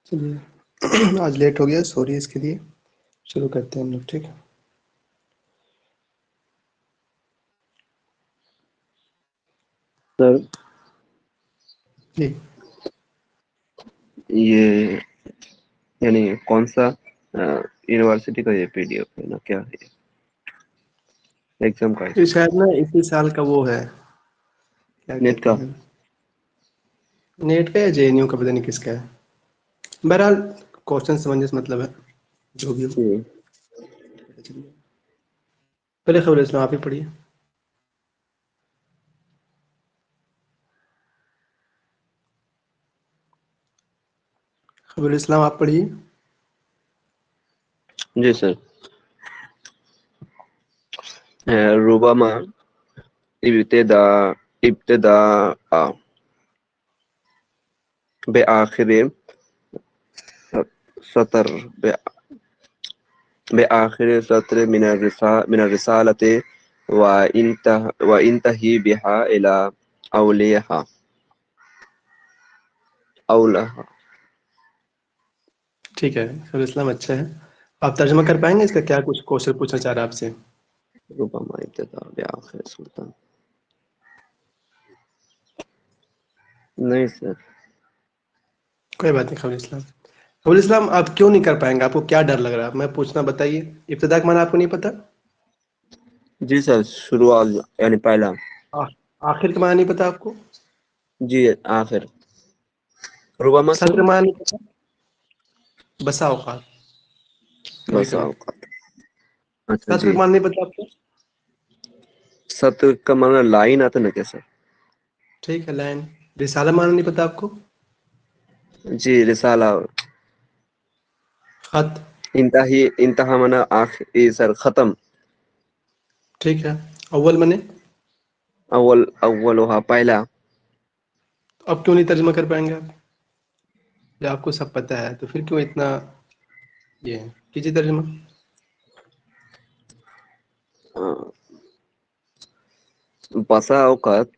چلیے آج لیٹ ہو گیا، سوری اس کے لیے. شروع کرتے ہیں ہم لوگ. ٹھیک ہے سر جی. یہ یعنی کون سا یونیورسٹی کا یہ پی ڈی ایف ہے نا، کیا ہے ایگزام کا؟ یہ شاید نا اسی سال کا وہ ہے، کیا نیٹ کہتے کا؟ ہیں، نیٹ کا یا جے این یو کا، پتہ نہیں کس کا ہے. بہرحال کوشچن سمجھنے سے مطلب ہے، جو بھی ہو. جی پہلے خبر اسلام آپ ہی پڑھیے. خبر اسلام آپ پڑھیے. جی سر. ربما ابتداء بآخر سطر بآخر سطر من الرسالة وانتهي بها إلى أولها. ٹھیک ہے، خبر اسلام اچھا ہے. آپ ترجمہ کر پائیں گے اس کا؟ کیا کچھ کوشچن پوچھنا چاہ رہا ہے آپ سے؟ ربما ابتداء بآخر سطر. نہیں سر. کوئی بات نہیں. خبر اسلام آپ کیوں نہیں کر پائیں گے؟ آپ کو کیا ڈر لگ رہا ہے؟ میں پوچھنا، بتائیے. ابتدا کا معنی آپ کو نہیں پتا؟ جی سر، شروعات یعنی پہلا. آخر کا معنی نہیں پتا آپ کو؟ جی آخر. ربما سر صدر معنی نہیں پتا؟ بسا اوقات، کبھی بس کبھی. اوقات. اچھا سطر جی. کا معنی نہیں پتا آپ کو؟ سطر کا معنی لائن آتا نا کیسے؟ ٹھیک ہے، لائن. رسالہ معنی نہیں پتا آپ کو؟ جی رسالہ. خط. انتہا معنی آخر سر، ختم. ٹھیک ہے. اول معنی؟ اولها پہلا. اب کیوں نہیں ترجمہ کر پائیں گے آپ؟ جب آپ کو سب پتہ ہے تو پھر کیوں اتنا یہ ہے؟ کیجیے ترجمہ. بسا اوقات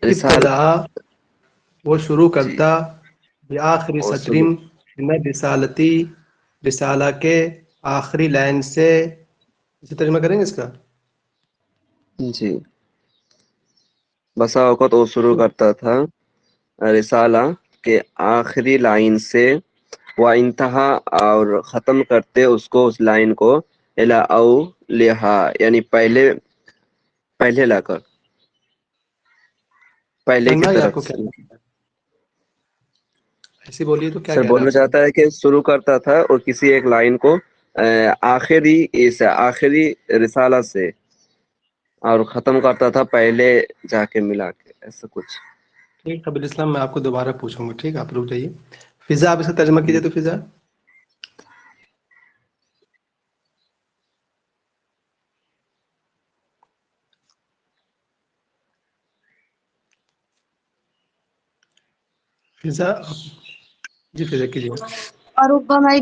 رسالہ. ابتدا وہ شروع جی کرتا، بآخری اور سطرم من رسالتی، رسالہ کے آخری لائن سے. اسے ترجمہ کریں گے اس کا؟ جی. بسا اوقات وہ شروع کرتا تھا رسالہ کے آخری لائن سے، وہ انتہا اور ختم کرتے اس کو، اس لائن کو، الی اولیہا یعنی پہلے لا کر، پہلے سمجھ کی میں آ گیا آپ کو طرف کیا سے. ایسے بولیے تو کیا سر کہہ رہا ہے بولنا آپ کو؟ چاہتا ہے کہ شروع کرتا تھا اور کسی ایک لائن کو آخری رسالہ سے، اور ختم کرتا تھا پہلے جا کے ملا کے، ایسا کچھ. ٹھیک. خبر اسلام میں آپ کو دوبارہ پوچھوں گا. ٹھیک ہے، آپ رک جائیے. فضا آپ اس کا ترجمہ کیجیے تو. فضا. فضا جی، فضا کیجیے. وربما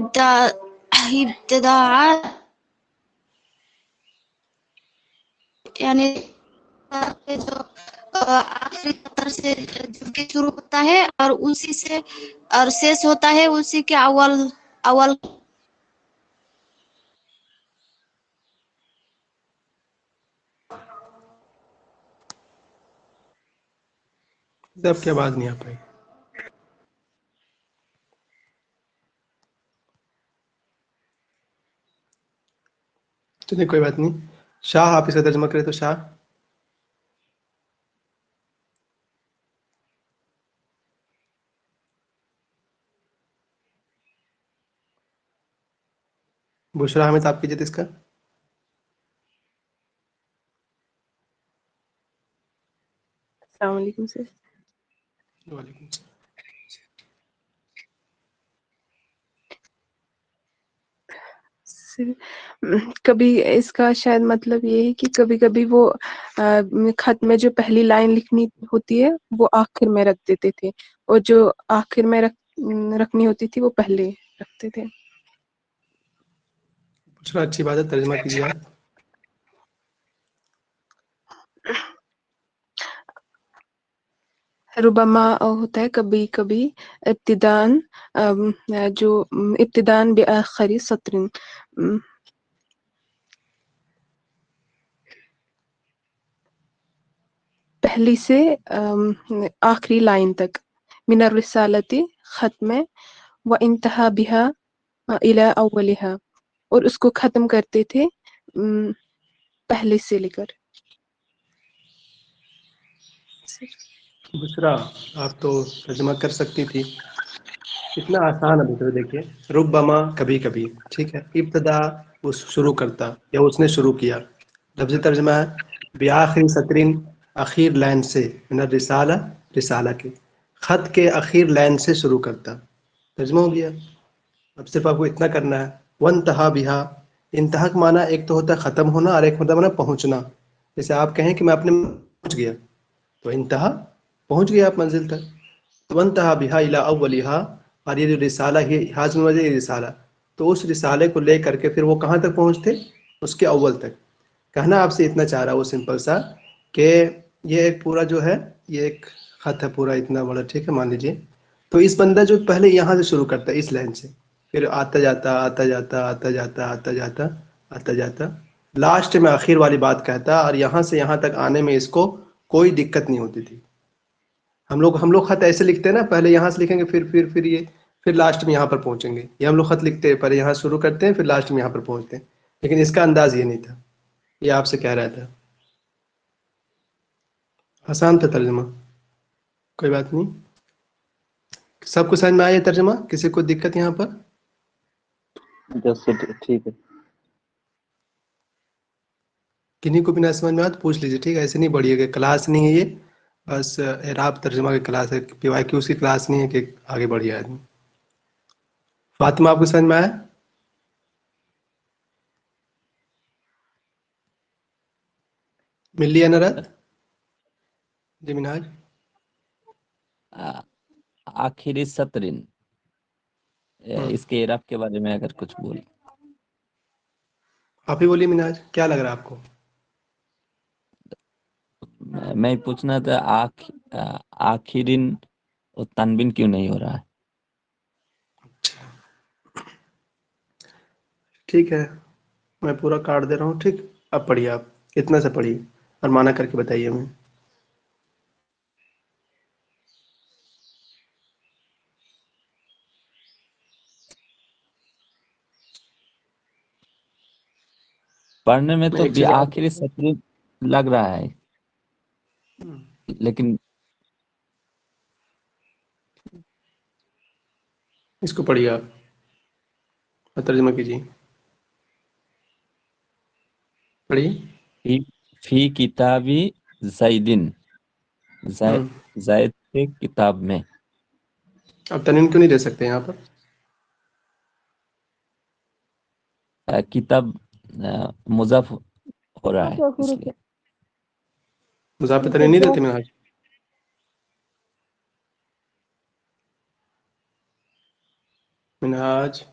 ابتداء یعنی جو آخری سطر سے جو کہ شروع ہوتا ہے اور اسی سے اور شیش ہوتا ہے اسی کے اول. فضا آپ کی آواز نہیں آ پائی. چلیے کوئی بات نہیں. شاہ آپ اس کا ترجمہ کریں تو. شاہ. بشرا حامد آپ کیجیے تو اس کا. السلام علیکم سر. وعلیکم السلام. کبھی اس کا شاید مطلب یہ ہے کہ کبھی کبھی وہ خط میں جو پہلی لائن لکھنی ہوتی ہے وہ آخر میں رکھ دیتے تھے، اور جو آخر میں رکھنی ہوتی تھی وہ پہلے رکھتے تھے. بشرا اچھی بات ہے، ترجمہ کیجیے آپ. रुबमा होता है कभी कभी, इब्तिदान जो इब्तिदान बिआखिरी सत्रिन, पहली से आखिरी लाइन तक, मिनर रिसालती खत में, व इंतहा बिहा इला अव्वलिहा, और उसको खत्म करते थे पहले से लेकर। बुशरा, आप तो तर्जुमा कर सकती थी, इतना आसान है। तो देखिए, रुब्बमा कभी कभी, ठीक है, इब्तदा वो शुरू करता या उसने शुरू किया, लफ्ज़ी तर्जुमा है बिआखिरी सतरीन, आखिर लाइन से, मिनर रिसाला, रिसाला के, खत के आखिर लाइन से शुरू करता, तर्जुमा हो गया। अब सिर्फ आपको इतना करना है। वंतहा बिहा, इंतहा का माना एक तो होता है ख़त्म होना और एक होता है माना पहुँचना। जैसे आप कहें कि मैं अपने पहुँच गया, तो इंतहा पहुँच गया आप मंजिल तक। तो वंतहा बिहा इला अव्वलिहा, और ये जो रिसाला है, हाज़ में वजह रिसाला, तो उस रिसाले को ले करके फिर वो कहाँ तक पहुँचते, उसके अव्वल तक। कहना आपसे इतना चाह रहा वो सिंपल सा कि ये एक पूरा जो है, ये एक खत है पूरा इतना बड़ा, ठीक है, मान लीजिए। तो इस बंदा जो पहले यहाँ से शुरू करता है इस लाइन से, फिर आता जाता आता जाता आता जाता आता जाता आता जाता, लास्ट में आखिर वाली बात कहता, और यहाँ से यहाँ तक आने में इसको कोई दिक्कत नहीं होती थी। हम लोग खत ऐसे लिखते हैं ना, पहले यहाँ से लिखेंगे फिर ये, फिर लास्ट में यहाँ पर पहुँचेंगे। ये हम लोग खत लिखते हैं, पहले यहाँ शुरू करते हैं फिर लास्ट में यहाँ पर पहुँचते हैं, लेकिन इसका अंदाज ये नहीं था। ये आपसे कह रहा था, आसान था तर्जुमा, कोई बात नहीं। सबको समझ में आया तर्जुमा? किसी को दिक्कत यहाँ पर? ठीक है। किन्हीं को भी ना समझ में आया तो पूछ लीजिए, ठीक है? ऐसे नहीं बढ़िएगा, क्लास नहीं है ये, बस एराब तर्जुमा की क्लास है, PYQ की क्लास नहीं है कि आगे बढ़िए आदमी। फातिमा, आपको समझ में आया? मिल लिया ना रात जी मिनाज? आखिरी सतरिन, इसके इराब के बारे में अगर कुछ बोल। आप ही बोलिए मिनाज, क्या लग रहा है आपको? मैं पूछना था आखिरिन और तनवीन क्यों नहीं हो रहा है? ठीक है, मैं पूरा काट दे रहा हूँ, ठीक। अब पढ़िए, आप इतना से पढ़िए और माना करके बताइए हमें। पढ़ने में मैं तो एक चीज आखिरी सतरिन लग रहा है, लेकिन इसको पढ़िए आप और तर्जुमा कीजिए, पढ़िए। फी किताबी जैदिन, जैद के किताब में। अब तनवीन क्यों नहीं दे सकते यहाँ पर? किताब मुज़ाफ हो रहा है इसलिए। मुज़ाफ पे तनवीन नहीं देते मिनाज? मिनाज,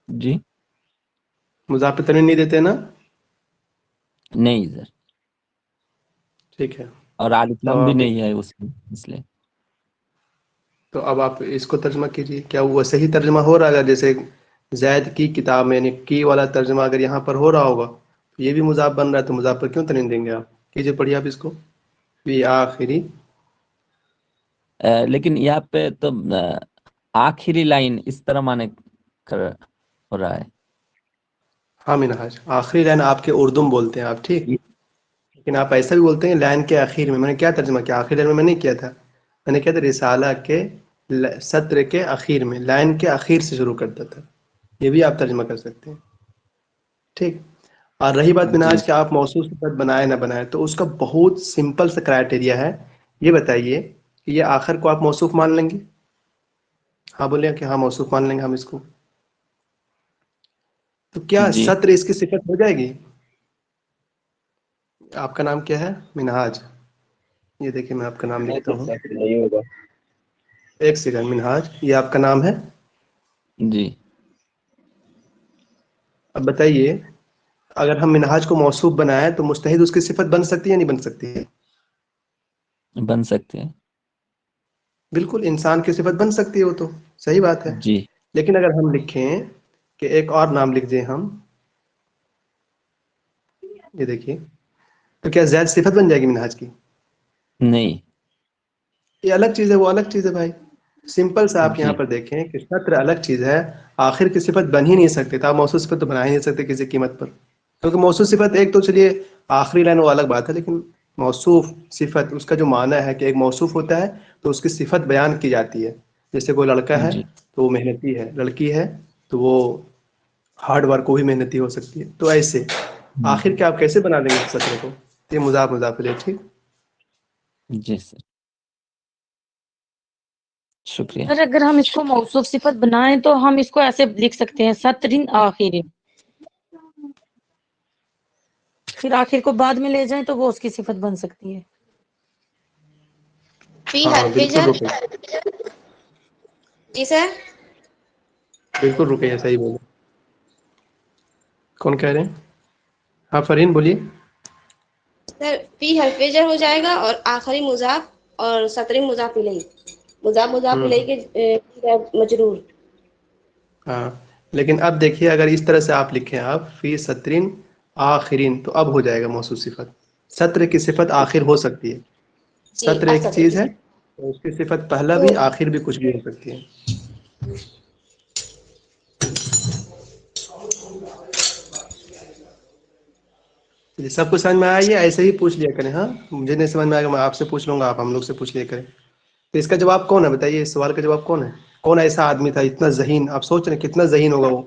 जी मुज़ाफ पे तनवीन नहीं देते ना? नहीं सर, ठीक है, और आलिफ-लाम तो भी अब नहीं है उसमें इसलिए। तो अब आप इसको तर्जुमा कीजिए, क्या वो सही तर्जुमा हो रहा है? जैसे जैद की किताब में, यानी की वाला तर्जुमा अगर यहाँ पर हो रहा होगा तो ये भी मुज़ाफ बन रहा है, तो मुज़ाफ पर क्यों तनवीन देंगे आप? कीजिए, पढ़िए आप इसको, भी आखिरी। लेकिन यहाँ पे तो आखिरी लाइन इस तरह माने कर हो रहा है। हाँ मिनहाज, आखिरी लाइन आपके उर्दू में बोलते हैं आप, ठीक, लेकिन आप ऐसा भी बोलते हैं लाइन के आखिर में। मैंने क्या तर्जुमा किया? आखिरी लाइन में मैंने किया था, मैंने किया था रिसाला के सत्र के आखिर में, लाइन के आखिर से शुरू करता था। ये भी आप तर्जुमा कर सकते हैं, ठीक। और रही बात जी मिनहाज कि आप मौसूल सिफत बनाए ना बनाए, तो उसका बहुत सिंपल सा क्राइटेरिया है। ये बताइए कि ये आखिर को आप मौसूफ मान लेंगे? हाँ बोलिए कि हाँ मौसूफ मान लेंगे हम इसको, तो क्या जी सत्र इसकी सिफत हो जाएगी? आपका नाम क्या है? मिनहाज। ये देखिए मैं आपका नाम लिखता हूँ, नहीं होगा। एक सेकंड। मिनहाज, ये आपका नाम है? जी अब बताइए, अगर हम मिनहाज को मौसूफ बनाए तो मुस्तहिद उसकी सिफत बन सकती है या नहीं बन सकती है? बन सकते हैं। بالکل انسان کی صفت بن سکتی ہے وہ تو صحیح بات ہے. جی لیکن اگر ہم لکھیں کہ ایک اور نام لکھ دیں ہم، یہ دیکھیے، تو کیا زید صفت بن جائے گی منہاج کی؟ نہیں. یہ الگ چیز ہے، وہ الگ چیز ہے بھائی. سمپل سے آپ یہاں جی پر دیکھیں کہ سطر الگ چیز ہے، آخر کی صفت بن ہی نہیں سکتے. تو آپ موصوف صفت تو بنا ہی نہیں سکتے کسی قیمت پر، کیونکہ موصوف صفت ایک تو چلیے آخری لائن وہ الگ بات ہے، لیکن موصوف صفت اس کا جو معنی ہے کہ ایک موصوف ہوتا ہے تو اس کی صفت بیان کی جاتی ہے. جیسے کوئی لڑکا ہے جی تو وہ محنتی ہے، لڑکی ہے تو وہ ہارڈ ورک کو بھی محنتی ہو سکتی ہے. تو ایسے آخر کیا آپ کیسے بنا دیں گے سطر کو؟ یہ مضاف مضاف الیہ. ٹھیک. جی سر شکریہ. سر اگر ہم اس کو موصوف صفت بنائیں تو ہم اس کو ایسے لکھ سکتے ہیں سطرن آخرین، پھر آخر کو بعد میں لے جائیں تو وہ اس کی صفت بن سکتی ہے. فی ہاں حرف بالکل جر. رکے، جی سر. بالکل رکے، صحیح بولے. کون کہہ رہے ہیں؟ ہاں فرین بولیے. سر فی حرف جر ہو جائے گا اور آخری مضاف اور سطری مضاف الیہ، مضاف ہوں الیہ کے مجرور. ہاں لیکن اب دیکھیے اگر اس طرح سے آپ لکھیں آپ فی سطرین آخرین تو اب ہو جائے گا موصوف صفت. سطر کی صفت آخر ہو سکتی ہے. جی سطر ایک سطر کی چیز ہے تو اس کی صفت پہلا بھی آخر بھی کچھ بھی ہو سکتی ہے. جی سب کچھ سمجھ میں آئیے، ایسے ہی پوچھ لیا کریں. ہاں مجھے نہیں سمجھ میں آئے گا میں آپ سے پوچھ لوں گا، آپ ہم لوگ سے پوچھ لیا کریں. تو اس کا جواب کون ہے بتائیے؟ اس سوال کا جواب کون ہے؟ کون ایسا آدمی تھا اتنا ذہین؟ آپ سوچ رہے ہیں کتنا ذہین ہوگا وہ،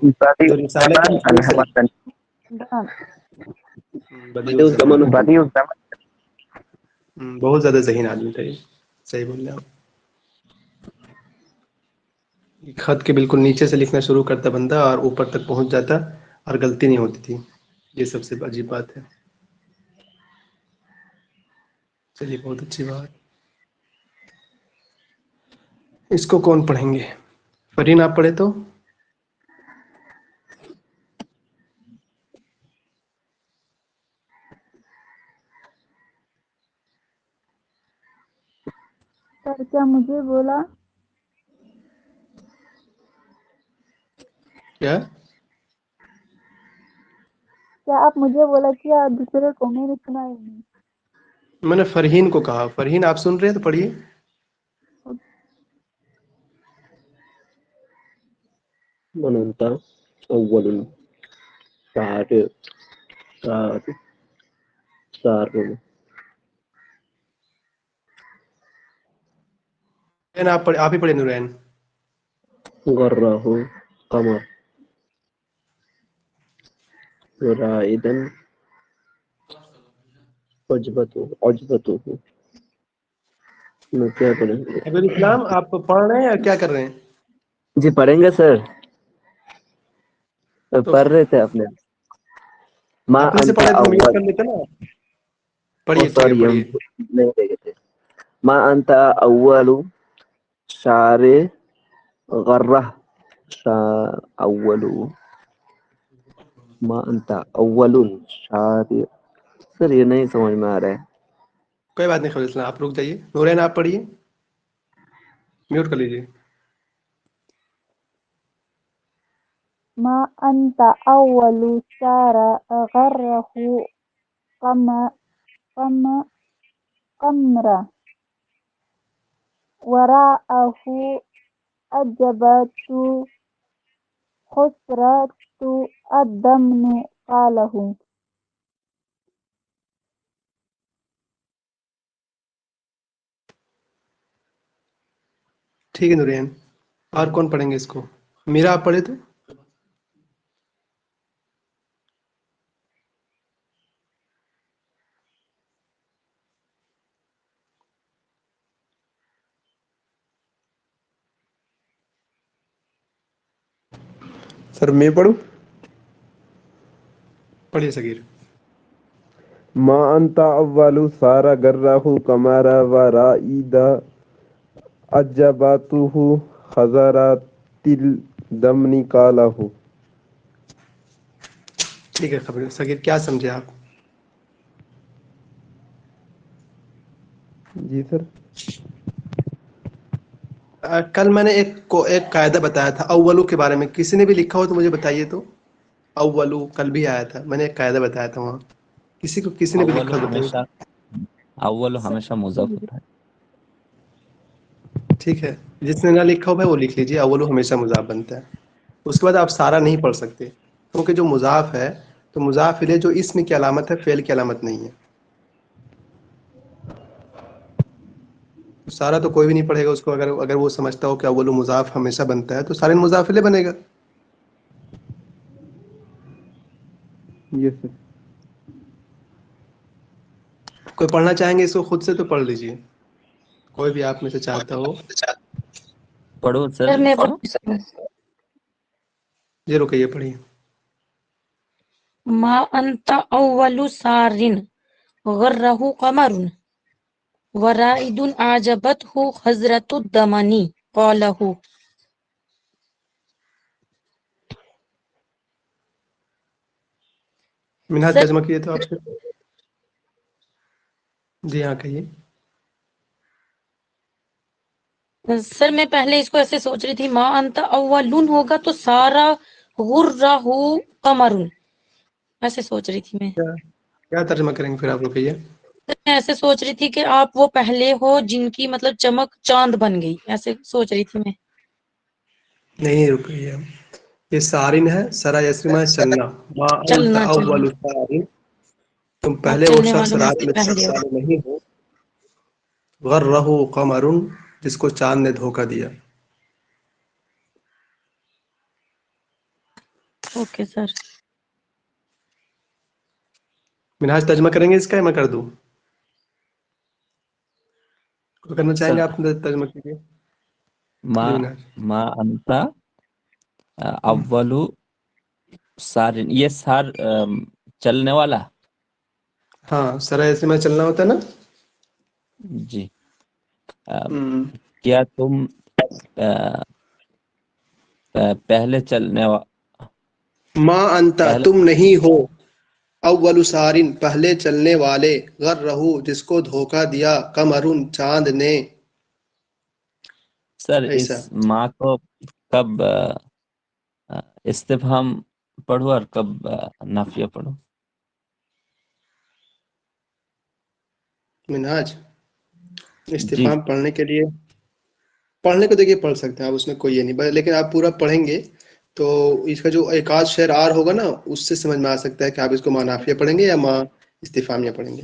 جو رسالے کے اصول سے بدیع الزمان، بہت زیادہ ذہین آدمی تھا یہ. صحیح بول رہے ہیں آپ. خط کے بالکل نیچے سے لکھنا شروع کرتا بندہ اور اوپر تک پہنچ جاتا اور غلطی نہیں ہوتی تھی. یہ سب سے عجیب بات ہے. چلیے بہت اچھی بات. اس کو کون پڑھیں گے؟ فرین آپ پڑھے تو. سر کیا مجھے بولا؟ کیا کیا آپ مجھے بولا کیا دوسرے کو؟ میں نے سنا ہی نہیں. میں نے فرہین کو کہا. فرہین آپ سن رہے ہیں تو پڑھیے. من أنت أول شعر شعر آپ ہی پڑھے نورین. غره قمر رائدا عجبته. میں کیا پڑھیں گے؟ ابھی اسلام آپ پڑھ رہے ہیں یا کیا کر رہے ہیں؟ جی پڑھیں گے سر، تو پڑھ رہے تھے اپنے. ما اپنے سے انت پڑھے تو میوٹ اول، کر لیتے نا. او پڑھیے ٹھیک ہے سوری ہم پڑھیے. نہیں دیکھے تھے. ما انت اول شعر غرہ اول ما انت اول شعر. سر یہ نہیں سمجھ میں آ رہا ہے. کوئی بات نہیں خیر اسلام آپ رک جائیے. نورین آپ پڑھیے، میوٹ کر لیجیے. ما أنت أول شعر غره قمر وراءه أجبت خسرة الدمن قاله. ٹھیک ہے نورین. اور کون پڑھیں گے اس کو؟ میرا آپ پڑھے تو. سر میں پڑھوں؟ پڑھیے صغیر. ما أنت أول صار غره قمر ورائدا عجبته خزرت الدمن قاله. ٹھیک ہے خبر صغیر. کیا سمجھے آپ؟ جی سر. कल मैंने एक कायदा बताया था अव्वलू के बारे में, किसी ने भी लिखा हो तो मुझे बताइए तो। अव्वलू कल भी आया था, मैंने एक कायदा बताया था वहाँ, किसी ने भी अव्वल लिखा हो बताइए। हमेशा अव्वल हमेशा मुजफ होता है। ठीक है, जिसने ना लिखा हो भाई वो लिख लीजिए, अव्वलू हमेशा मुजाफ बनता है। उसके बाद आप सारा नहीं पढ़ सकते, क्योंकि जो मुजाफ है तो मुजाफ इले जो इसम की अलामत है, फेल की अलामत नहीं है। सारा तो कोई भी नहीं पढ़ेगा उसको, अगर अगर वो समझता हो कि अव्वलू मुजाफ हमेशा बनता है तो सारे मुजाफ इले बनेगा। Yes sir. कोई पढ़ना चाहेंगे इसको खुद से तो पढ़ लीजिए, कोई भी आप में से चाहता हो। पढ़ो सर सर मैं इसको। ये रुकिए पढ़िए। मा अंता अव्वलु सारिन गर्रहु कमरुन वराइदुन आजबतहु हजरतुद दमनी क़ालहु। मिनहाज सर तर्जमा किए तो आपसे। जी हाँ कहिए। सर मैं पहले इसको ऐसे सोच रही थी, मा अंता अव्वलुन होगा तो सारा गुर्रहु कमरुन, ऐसे सोच रही थी मैं। क्या तर्जमा करेंगे फिर आप लोग, कहिए। सर मैं ऐसे सोच रही थी कि आप वो पहले हो जिनकी मतलब चमक चांद बन गई, ऐसे सोच रही थी मैं। नहीं रुकिए, ये सारिन है, सरा यस्रिमा चलना। मा अंत चलना चलना अव्वलु सारिन, तुम और पहले वो चलने शख्स वालों में रात से में पहले चलने हो। वाले नहीं हो। गर्रहु कमरुन, जिसको चांद ने धोखा दिया। Okay sir. मिनहाज तर्जमा करेंगे इसका या मैं कर दूं? कोई करना चाहेंगे सर आप तर्जमा कीजिए। मा जी मिनहाज। मा अंता अव्वलु सारिन, ये सार चलने वाला। हाँ, सरा यस्रिमा चलना होता है ना। जी। अ, हम्म। क्या तुम अ, पहले चलने मा अंता, पहले तुम नहीं हो। अव्वलु सारिन, पहले चलने वाले। गर्रहु, जिसको धोखा दिया। कमरुन, चांद ने। सर ऐसा। इस माँ को कब इस्तिफहाम पढ़ो और कब नाफिया पढ़ो? मिनहाज, जी इस्तिफाम पढ़ने के लिए, पढ़ने को देखिए पढ़ सकते हैं आप, उसमें कोई ये नहीं, लेकिन आप पूरा पढ़ेंगे तो इसका जो एक आध शेर आर होगा ना, उससे समझ में आ सकता है कि आप इसको माँ नाफिया पढ़ेंगे या माँ इस्तिफामिया पढ़ेंगे।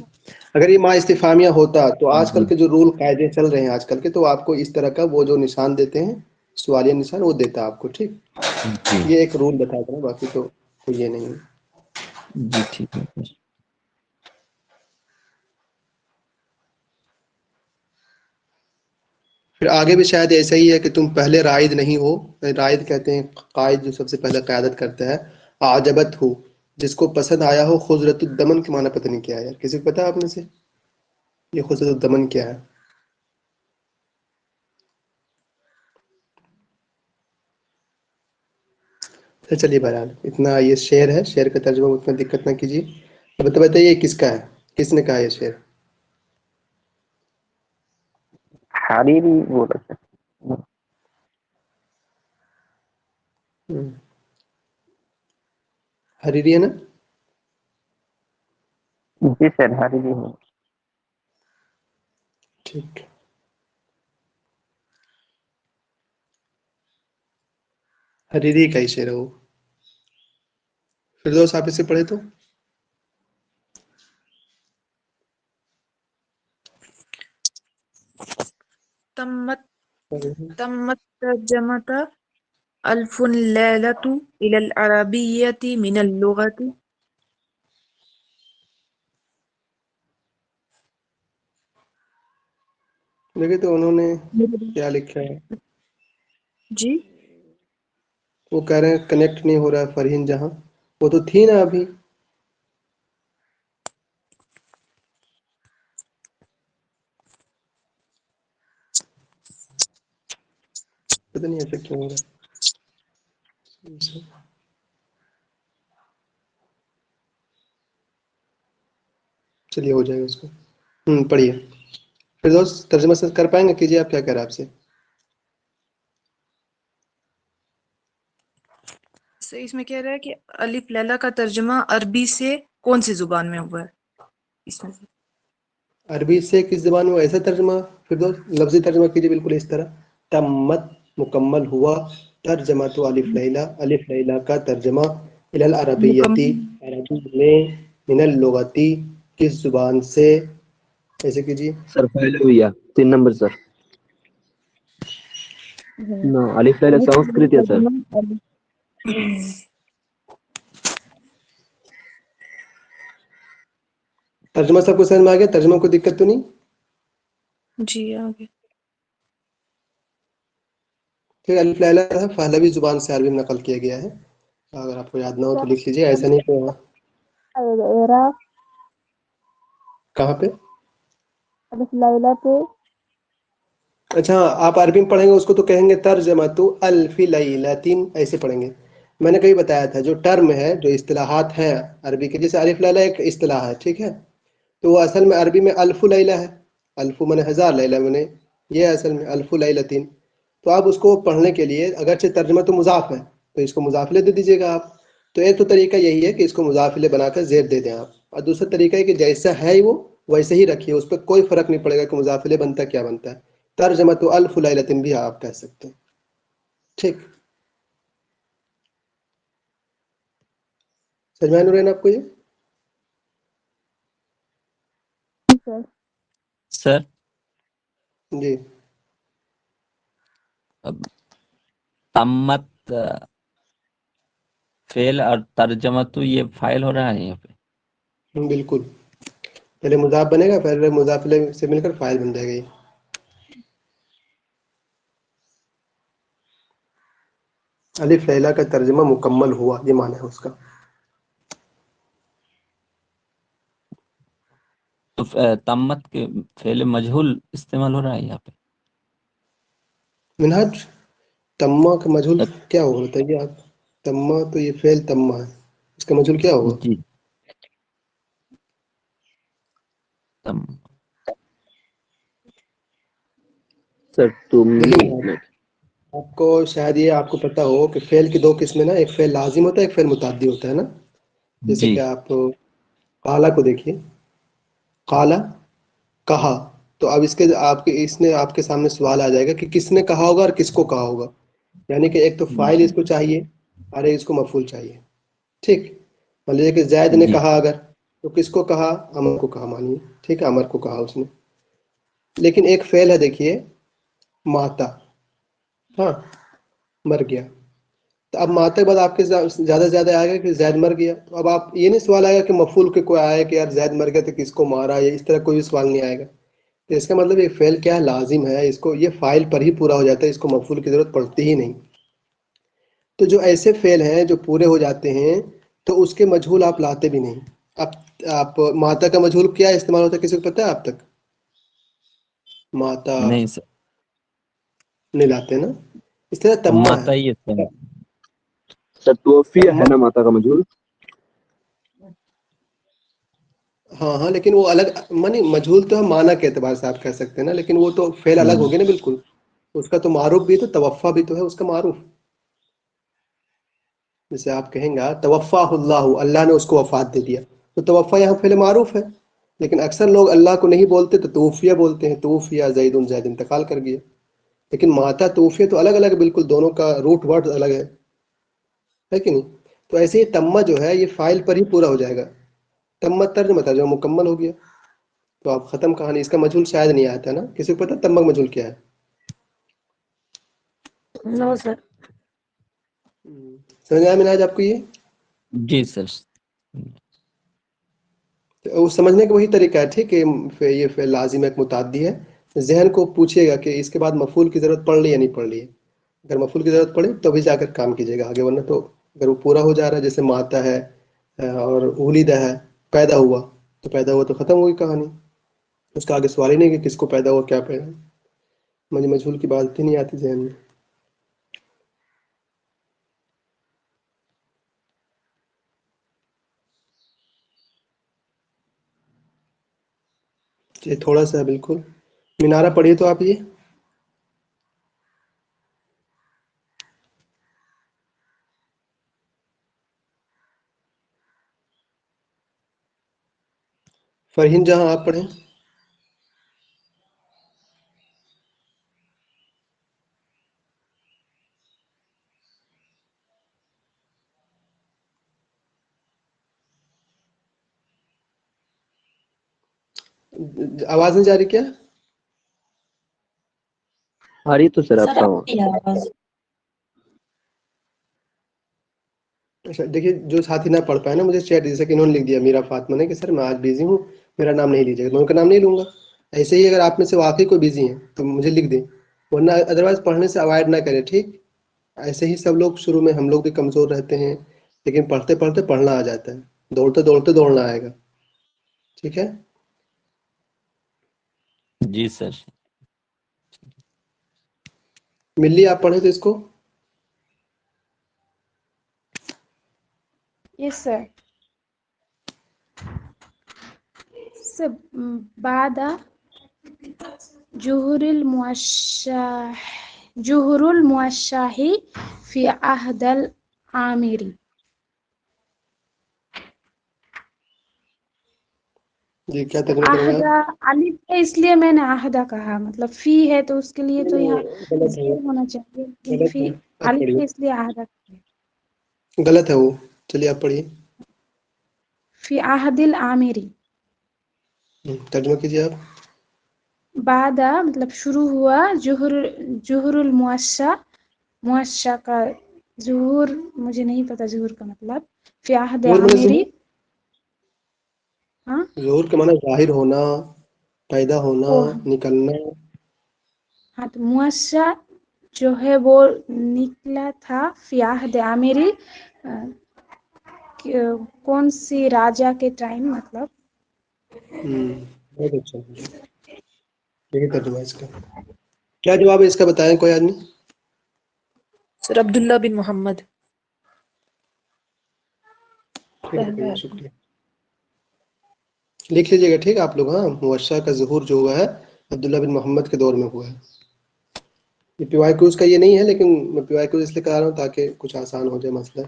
अगर ये माँ इस्तिफामिया होता तो आजकल जी के जो रूल कायदे चल रहे हैं आजकल के, तो आपको इस तरह का वो जो निशान देते हैं, सवालिया निशान, वो देता आपको। ठीक, जी ये एक रूल बता देना, बाकी तो कोई ये नहीं है। जी ठीक है सर। फिर आगे भी शायद ऐसा ही है कि तुम पहले राइद नहीं हो। राइद कहते हैं कायद, जो सबसे पहले क़यादत करता है। आजबत हो, जिसको पसंद आया हो। खुजरतुद्दमन के माना पता नहीं क्या है यार, किसी को पता है आप में से ये खुजरतुद्दमन क्या है? तो चलिए बहरहाल, इतना ये शेर है, शेर का तर्जुमा उतना दिक्कत ना कीजिए। अब तो बताइए किसका है, किसने कहा ये शेर? हारीरी बोला सर। हम्म, हरीरी है ना। जी सर, हारीरी है। ठीक, हरीरी का ही शेर है वो। फिरदौस आप इसे पढ़े तो। تمت تمت ترجمة ألف الليلة إلى العربية من اللغة. देखिए तो उन्होंने क्या लिखा है, जी वो कह रहे हैं कनेक्ट नहीं हो रहा है फरहीन जहां, वो तो थी ना अभी। पता नहीं ऐसा क्यों हो रहा है। चलिए हो जाएगा उसको। पढ़िए फिरदौस, तर्जुमा से कर पाएंगे, कीजिए आप, क्या कह रहा है आपसे। सर इसमें कह रहा है कि अलिफ लैला का तर्जुमा अरबी से कौन सी जुबान में हुआ है इसमें से? अरबी से किस ज़बान में हुआ? ऐसा तर्जमा, फिर दो लफ्ज़ी तर्जमा कीजिए बिल्कुल इस तरह, तम्मत मुकम्मल हुआ, तर्जमा तो अलिफ लैला का तर्जमा इलल अरबियती मुकम्मल अरबी में, मिनल लुगती किस जुबान से, ऐसे कीजिए। सर पहले भैया 3 नंबर सर। है। ना अलिफ लैला अलिफ लैला संस्कृत है सर। तर्जुमा अरबी। तर्जमा सबको समझ में आ गया? तर्जमा को दिक्कत तो नहीं? जी आगे। ठीक है, अलिफ लैला है पहलवी जुबान से अरबी में नकल किया गया है, अगर आपको याद ना हो तो लिख लीजिए, ऐसा नहीं तो एरा कहाँ पे? अलिफ लैला पे अच्छा, आप अरबी में पढ़ेंगे उसको तो कहेंगे तर्जमतु अल्फि लैलतिन, ऐसे पढ़ेंगे। मैंने कभी बताया था जो टर्म है, जो इस्तिलाहात हैं अरबी के, जैसे अलिफ लैला एक इस्तिलाह है, ठीक है, तो वो असल में अरबी में अल्फु लैला है, अल्फु माने हज़ार, लैला माने ये असल में अल्फु लैलतिन। तो आप उसको पढ़ने के लिए अगरचे तर्जमा तो मुज़ाफ है तो इसको मुज़ाफिले दे दीजिएगा आप। तो एक तो तरीका यही है कि इसको मुज़ाफिले बनाकर ज़ेर दे दें आप, और दूसरा तरीका है कि जैसा है वो वैसे ही रखिए, उस पर कोई फ़र्क नहीं पड़ेगा कि मुज़ाफिले बनता क्या बनता है। तर्जमा तो अल्फु लैलतिन भी आप कह सकते हैं, ठीक। समझ में आ रहा है ना आपको ये? सर सर जी, अब तम्मत फेल और तर्जमा तो ये फाइल हो रहा है यहाँ पे। बिल्कुल। पहले मुज़ाफ बनेगा, पहले मुज़ाफिले से मिलकर फ़ाइल बन जाएगा ये। अलिफ लैला का तर्जमा मुकम्मल हुआ, ये माना है उसका। तो तम्मत के फेल मजहूल इस्तेमाल हो रहा है यहाँ पे। मिनहाज, तम्मा का मजहूल तब- क्या होगा बताइए आप? तम्मा तो ये फेल तम्मा है, इसका मजहूल क्या होगा? जी तम सर तुम देखिए, आपको शायद ये आपको पता हो कि फेल की दो किस्में ना, एक फेल लाजिम होता है, एक फेल मुताद्दी होता है ना। जैसे जी कि आप काला को देखिए, काला कहा, तो अब इसके आपके इसने आपके सामने सवाल आ जाएगा कि किसने कहा होगा और किसको कहा होगा। यानी कि एक तो फाइल इसको चाहिए और एक इसको मफूल चाहिए, ठीक। मान लीजिए कि जैद ने जी कहा, अगर तो किसको कहा? अमर को कहा, मानिए, ठीक है, अमर को कहा उसने। लेकिन एक फेल है देखिए, माता, हाँ, मर गया, तो अब माता के बाद आपके ज्यादा से ज्यादा आएगा कि जैद मर गया। तो अब आप ये नहीं सवाल आएगा कि मफूल के कोई आया कि यार जैद मर गया तो किसको मारा, या इस तरह कोई भी सवाल नहीं आएगा। तो इसका मतलब ये फेल क्या है, लाजिम है, इसको ये फाइल पर ही पूरा हो जाता है, इसको मफूल की जरूरत पड़ती ही नहीं। तो जो ऐसे फेल हैं जो पूरे हो जाते हैं तो उसके मजहूल आप लाते भी नहीं। आप माता का मजहूल क्या इस्तेमाल होता है, किसी को पता है आप तक? माता नहीं सर, नहीं लाते ना। इस तरह तम्मा माता ही है, इस्तेमाल। सर तोफिया है तम्मा, ना माता का मजहूल। हाँ हाँ, लेकिन वो अलग मानी, मजहूल तो हम माना के एतबार से आप कह सकते हैं ना, लेकिन वो तो फेल अलग हो गया ना बिल्कुल। उसका तो मारूफ भी तो तवफ़ा भी तो है उसका मारूफ। जैसे आप कहेंगे तवफ़ाहुल्लाहु, अल्लाह ने उसको वफात दे दिया, तो तवफ़ा यहाँ फेल मारूफ है। लेकिन अक्सर लोग अल्लाह को नहीं बोलते तो तूफिया बोलते हैं, तूफिया ज़ैदुन, ज़ैद इंतकाल कर गया। लेकिन माता तूफिया तो अलग अलग बिल्कुल, दोनों का रूट वर्ड अलग है कि नहीं? तो ऐसे ही तम्मा जो है ये फाइल पर ही पूरा हो जाएगा। तम्मा तर्जमा, तर्जमा मुकम्मल हो गया, तो आप खत्म कहानी। इसका मजहूल शायद नहीं आता ना, किसी को पता तम्मा का मजहूल क्या है? No sir. समझ आया मिनाज आपको ये? जी सर। तो वो समझने का वही तरीका है, ठीक है। ये फेल लाजिम एक मुताद्दी है। जहन को पूछिएगा कि इसके बाद मफूल की ज़रूरत पड़ रही है, नहीं पड़ रही है। अगर मफूल की ज़रूरत पड़े तभी जाकर काम कीजिएगा आगे, वरना तो अगर वो पूरा हो जा रहा है, जैसे माता है और उलिदा है, पैदा हुआ, तो पैदा हुआ तो ख़त्म हुई कहानी, उसका आगे सवाल ही नहीं कि किसको पैदा हुआ, क्या पैदा। मुझे मजहूल की बात ही नहीं आती जहन में। ये थोड़ा सा है बिल्कुल। मिनारा पढ़िए तो आप ये। فرہین جہاں آپ پڑھیں. آواز نہیں جا رہی کیا؟ آ رہی تو سر آپ سر کا آپ کی آواز اچھا دیکھیے، جو ساتھی نہ پڑھ پائے نا مجھے چیٹ جیسے کہ انہوں نے لکھ دیا میرا فاطمہ نے کہ سر میں آج بیزی ہوں، میرا نام نہیں لیجیے گا. میں ان کا نام نہیں لوں گا. ایسے ہی اگر آپ میں سے واقعی کوئی بیزی ہیں تو مجھے لکھ دیں، ورنہ ادروائز پڑھنے سے اوائڈ نہ کریں. ٹھیک، ایسے ہی سب لوگ شروع میں ہم لوگ بھی کمزور رہتے ہیں، لیکن پڑھتے پڑھتے پڑھنا آ جاتا ہے، دوڑتے دوڑتے دوڑنا آئے گا. ٹھیک ہے، جی سر. ملی آپ پڑھے تو اس کو. Yes, sir. So, بعد جهر الموشح في عهد العامري. جی کیا ترجمہ کریں گے عہدہ آپ؟ الف ہے اس لیے میں نے عہدہ کہا، مطلب فی ہے تو اس کے لیے تو یہاں غلط ہے، زیر ہونا چاہیے، لیکن غلط فی ہے، آپ الف پڑھیے. ہے اس لیے عہدہ کہا. غلط ہے وہ، چلیے آپ پڑھیے. فی عہد العامری. ترجمہ کیجیے آپ. بعد مطلب شروع ہوا، جوہر المعشہ، معشہ کا ظہور مجھے نہیں پتا ظہور کا مطلب. فی عہد ظہور میں عامری. ہاں ظہور کے معنی ظاہر ہونا، پیدا ہونا، او نکلنا. ہاں تو معشہ جو ہے وہ نکلا تھا فی عہد عامری، کون سی راجا کے ٹائم مطلب. بہت اچھا. یہی ترجمہ ہے اس کا. کیا جواب ہے اس کا بتائیں کوئی آدمی؟ سر عبداللہ بن محمد. ٹھیک ہے، بڑھیا، شکریہ. لکھ لیجیے گا ٹھیک ہے آپ لوگ. ہاں، موشہ کا ظہور جو ہوا ہے عبداللہ بن محمد کے دور میں ہوا ہے. یہ پی وائی کیوز کا یہ نہیں ہے، لیکن میں پی وائی کیوز اس لیے کرا رہا ہوں تاکہ کچھ آسان ہو جائے مسئلہ.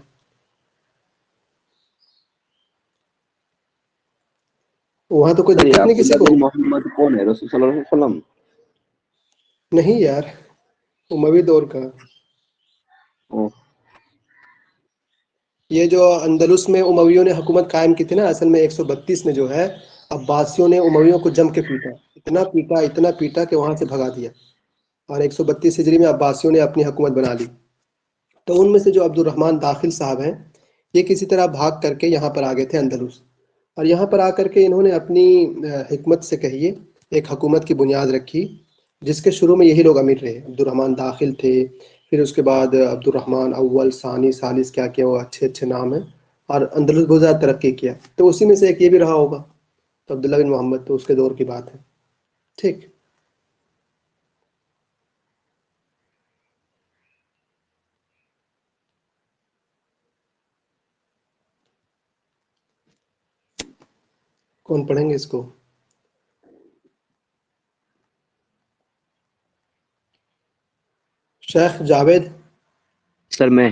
وہاں تو کوئی سر یہ دقت نہیں کسی عبداللہ کو. بن محمد کون ہے؟ رسول صلی اللہ علیہ وسلم؟ نہیں یار، اموی دور کا. اوہ، یہ جو اندلس میں امویوں نے حکومت قائم کی تھی نا، اصل میں 132 میں جو ہے عباسیوں نے امویوں کو جم کے پیٹا، اتنا پیٹا کہ وہاں سے بھگا دیا، اور 132 ہجری میں عباسیوں نے اپنی حکومت بنا لی. تو ان میں سے جو عبد الرحمن داخل صاحب ہیں، یہ کسی طرح بھاگ کر کے یہاں پر آ گئے تھے اندلس، اور یہاں پر آ کر کے انہوں نے اپنی حکمت سے کہیے ایک حکومت کی بنیاد رکھی، جس کے شروع میں یہی لوگ امیر رہے. عبد الرحمن داخل تھے، پھر اس کے بعد عبد الرحمن اول، ثانی، ثالث، کیا کیا وہ اچھے اچھے نام ہیں، اور اندلس بہت زیادہ ترقی کیا. تو اسی میں سے ایک یہ بھی رہا ہوگا. تو عبداللہ بن محمد تو اس کے دور کی بات ہے. ٹھیک، کون پڑھیں گے اس کو؟ شیخ جاوید. سر میں.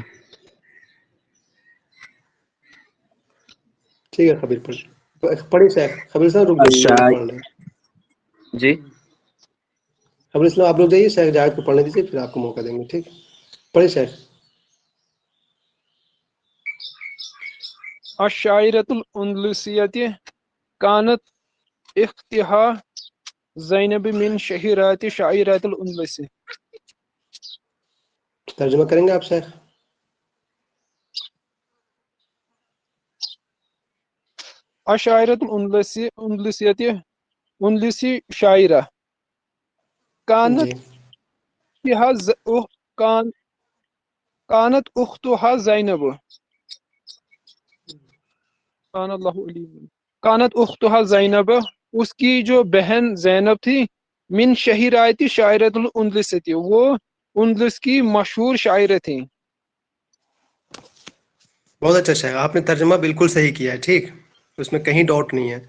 ٹھیک ہے، خبیر پڑھیے. شیخ خبیر صاحب رک جائیے، یہ لوگ الشاعر. پڑھ رہے ہیں. جی. خبیر اسلام آپ لوگ جائیے، شیخ جاوید کو پڑھنے دیجیے، پھر آپ کو موقع دیں گے. ٹھیک، پڑھیے شیخ. الشاعرة الأندلسية كانت اختها زینب من شہیرات شاعرات الاندلس. ترجمہ کریں گے آپ شیخ؟ الشاعرة الأندلسية اندلسی شاعرہ جی. كانت اختها زینب کانت اختها زینب، اس کی جو بہن زینب تھی، من شہیرات شاعرات الاندلس تھی، وہ اندلس کی مشہور شاعرہ تھیں. بہت اچھا شیخ، آپ نے ترجمہ بالکل صحیح کیا ہے. ٹھیک، اس میں کہیں ڈاؤٹ نہیں ہے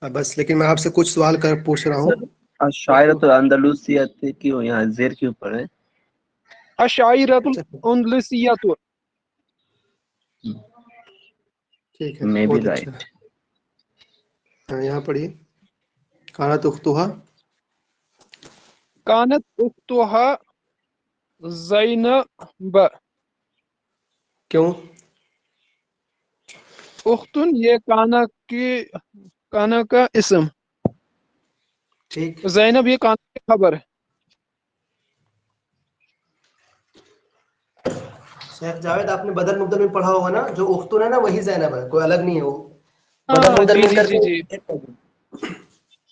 بس. لیکن میں آپ سے کچھ سوال پوچھ رہا سر ہوں. الشاعرۃ الاندلسیہ کیوں یہاں زیر کیوں پڑے؟ الشاعرۃ الاندلسیہ. ٹھیک ہے، میں بھی بہت اچھا. رائٹ. ہاں، یہاں پڑھیے. कानत उख्तुहा कानत उख्तुहा ज़ैनब, क्यों? उख्तुन ये काना का इसम, ठीक। ज़ैनब ये काना की खबर है। शेख जावेद आपने बदल मुबदल में पढ़ा होगा ना, जो उख्तुन है ना वही ज़ैनब है, कोई अलग नहीं है वो। बदल हाँ मुबदल जी में जी करके जी जी,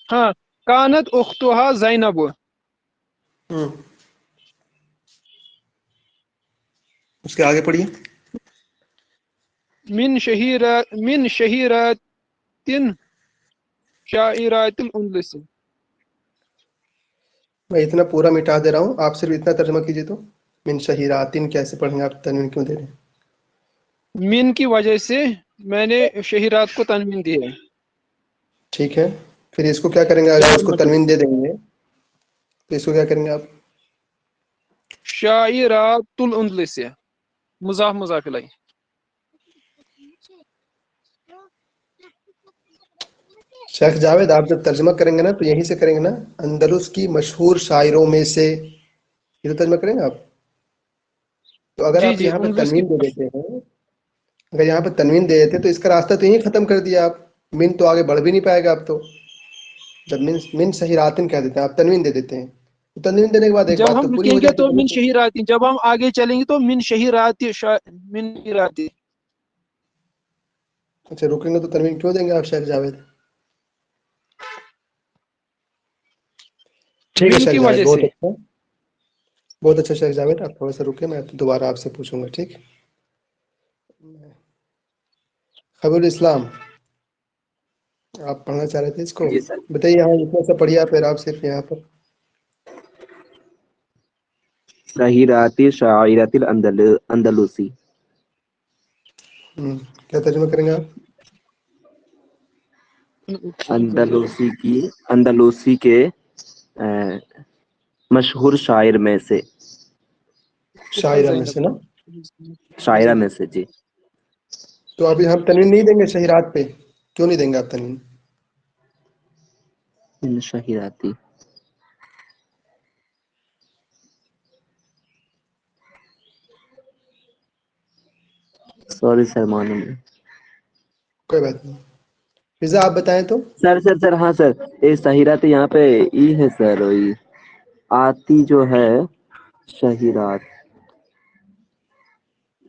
हाँ कानत उख्तुहा ज़ैनब, उसके आगे पढ़िए। मिन शहीरातिन शाइरातिल उंदलस। मैं इतना पूरा मिटा दे रहा हूँ, आप सिर्फ इतना तर्जुमा कीजिए। तो मिन शहीरातिन कैसे पढ़ेंगे आप, तनवीन क्यों दे रहे हैं? मिन की वजह से मैंने शहीरात को तनवीन दी है। ठीक है, फिर इसको क्या करेंगे? अगर उसको तनवीन दे देंगे तो इसको क्या करेंगे आप? शाइरातुल उंदलस, मुजाफ मुजाफ इलैह। शेख जावेद आप जब तर्जुमा करेंगे ना तो यहीं से करेंगे ना, अंदलुस की मशहूर शायरों में से, ये तो तर्जुमा करेंगे आप। तो अगर जी आप जी, यहाँ पर उंदलस की तनवीन दे देते हैं, अगर यहाँ पर तनवीन दे देते तो इसका रास्ता तो यहीं खत्म कर दिया आप, मिन तो आगे बढ़ भी नहीं पाएगा आप। तो जब मिन शहीरातिन कह देते हैं, आप तनवीन दे देते हैं, तो तनवीन देने के बाद एक जब बात हम तो पूरी हो रुकेंगे जाती तो है। मिन शहीराती, जब हम आगे चलेंगे तो मिन शहीराती मिन शहीराती। अच्छा, रुकेंगे तो तनवीन क्यों देंगे आप शेख जावेद? ठीक है मिन शेख की जावेद, वजह बहुत से। अच्छा, बहुत अच्छा शेख जावेद, आप थोड़ा सा रुके, मैं दोबारा आपसे पूछूंगा। ठीक। खबरुल इस्लाम आप पढ़ना चाह रहे थे, इसको जी सर। बताइए। यहाँ इतना सा पढ़िए आप, फिर आप सिर्फ यहाँ पर शहीराती शाइरातिल अंदलुसी। क्या तर्जुमा करेंगे आप? अंदलुसी के मशहूर शायर में से, शायरा में से ना। शायरा में से जी। तो अभी हम तनवीन नहीं देंगे शहीरात पे, क्यों नहीं देंगे आप तनवीन? मिन शहीराती, सॉरी सर, मालूम नहीं। कोई बात नहीं, फिजा आप बताएं तो। सर हाँ सर, ये शहीराती यहाँ पे ई है सर, वही आती जो है शहीरात,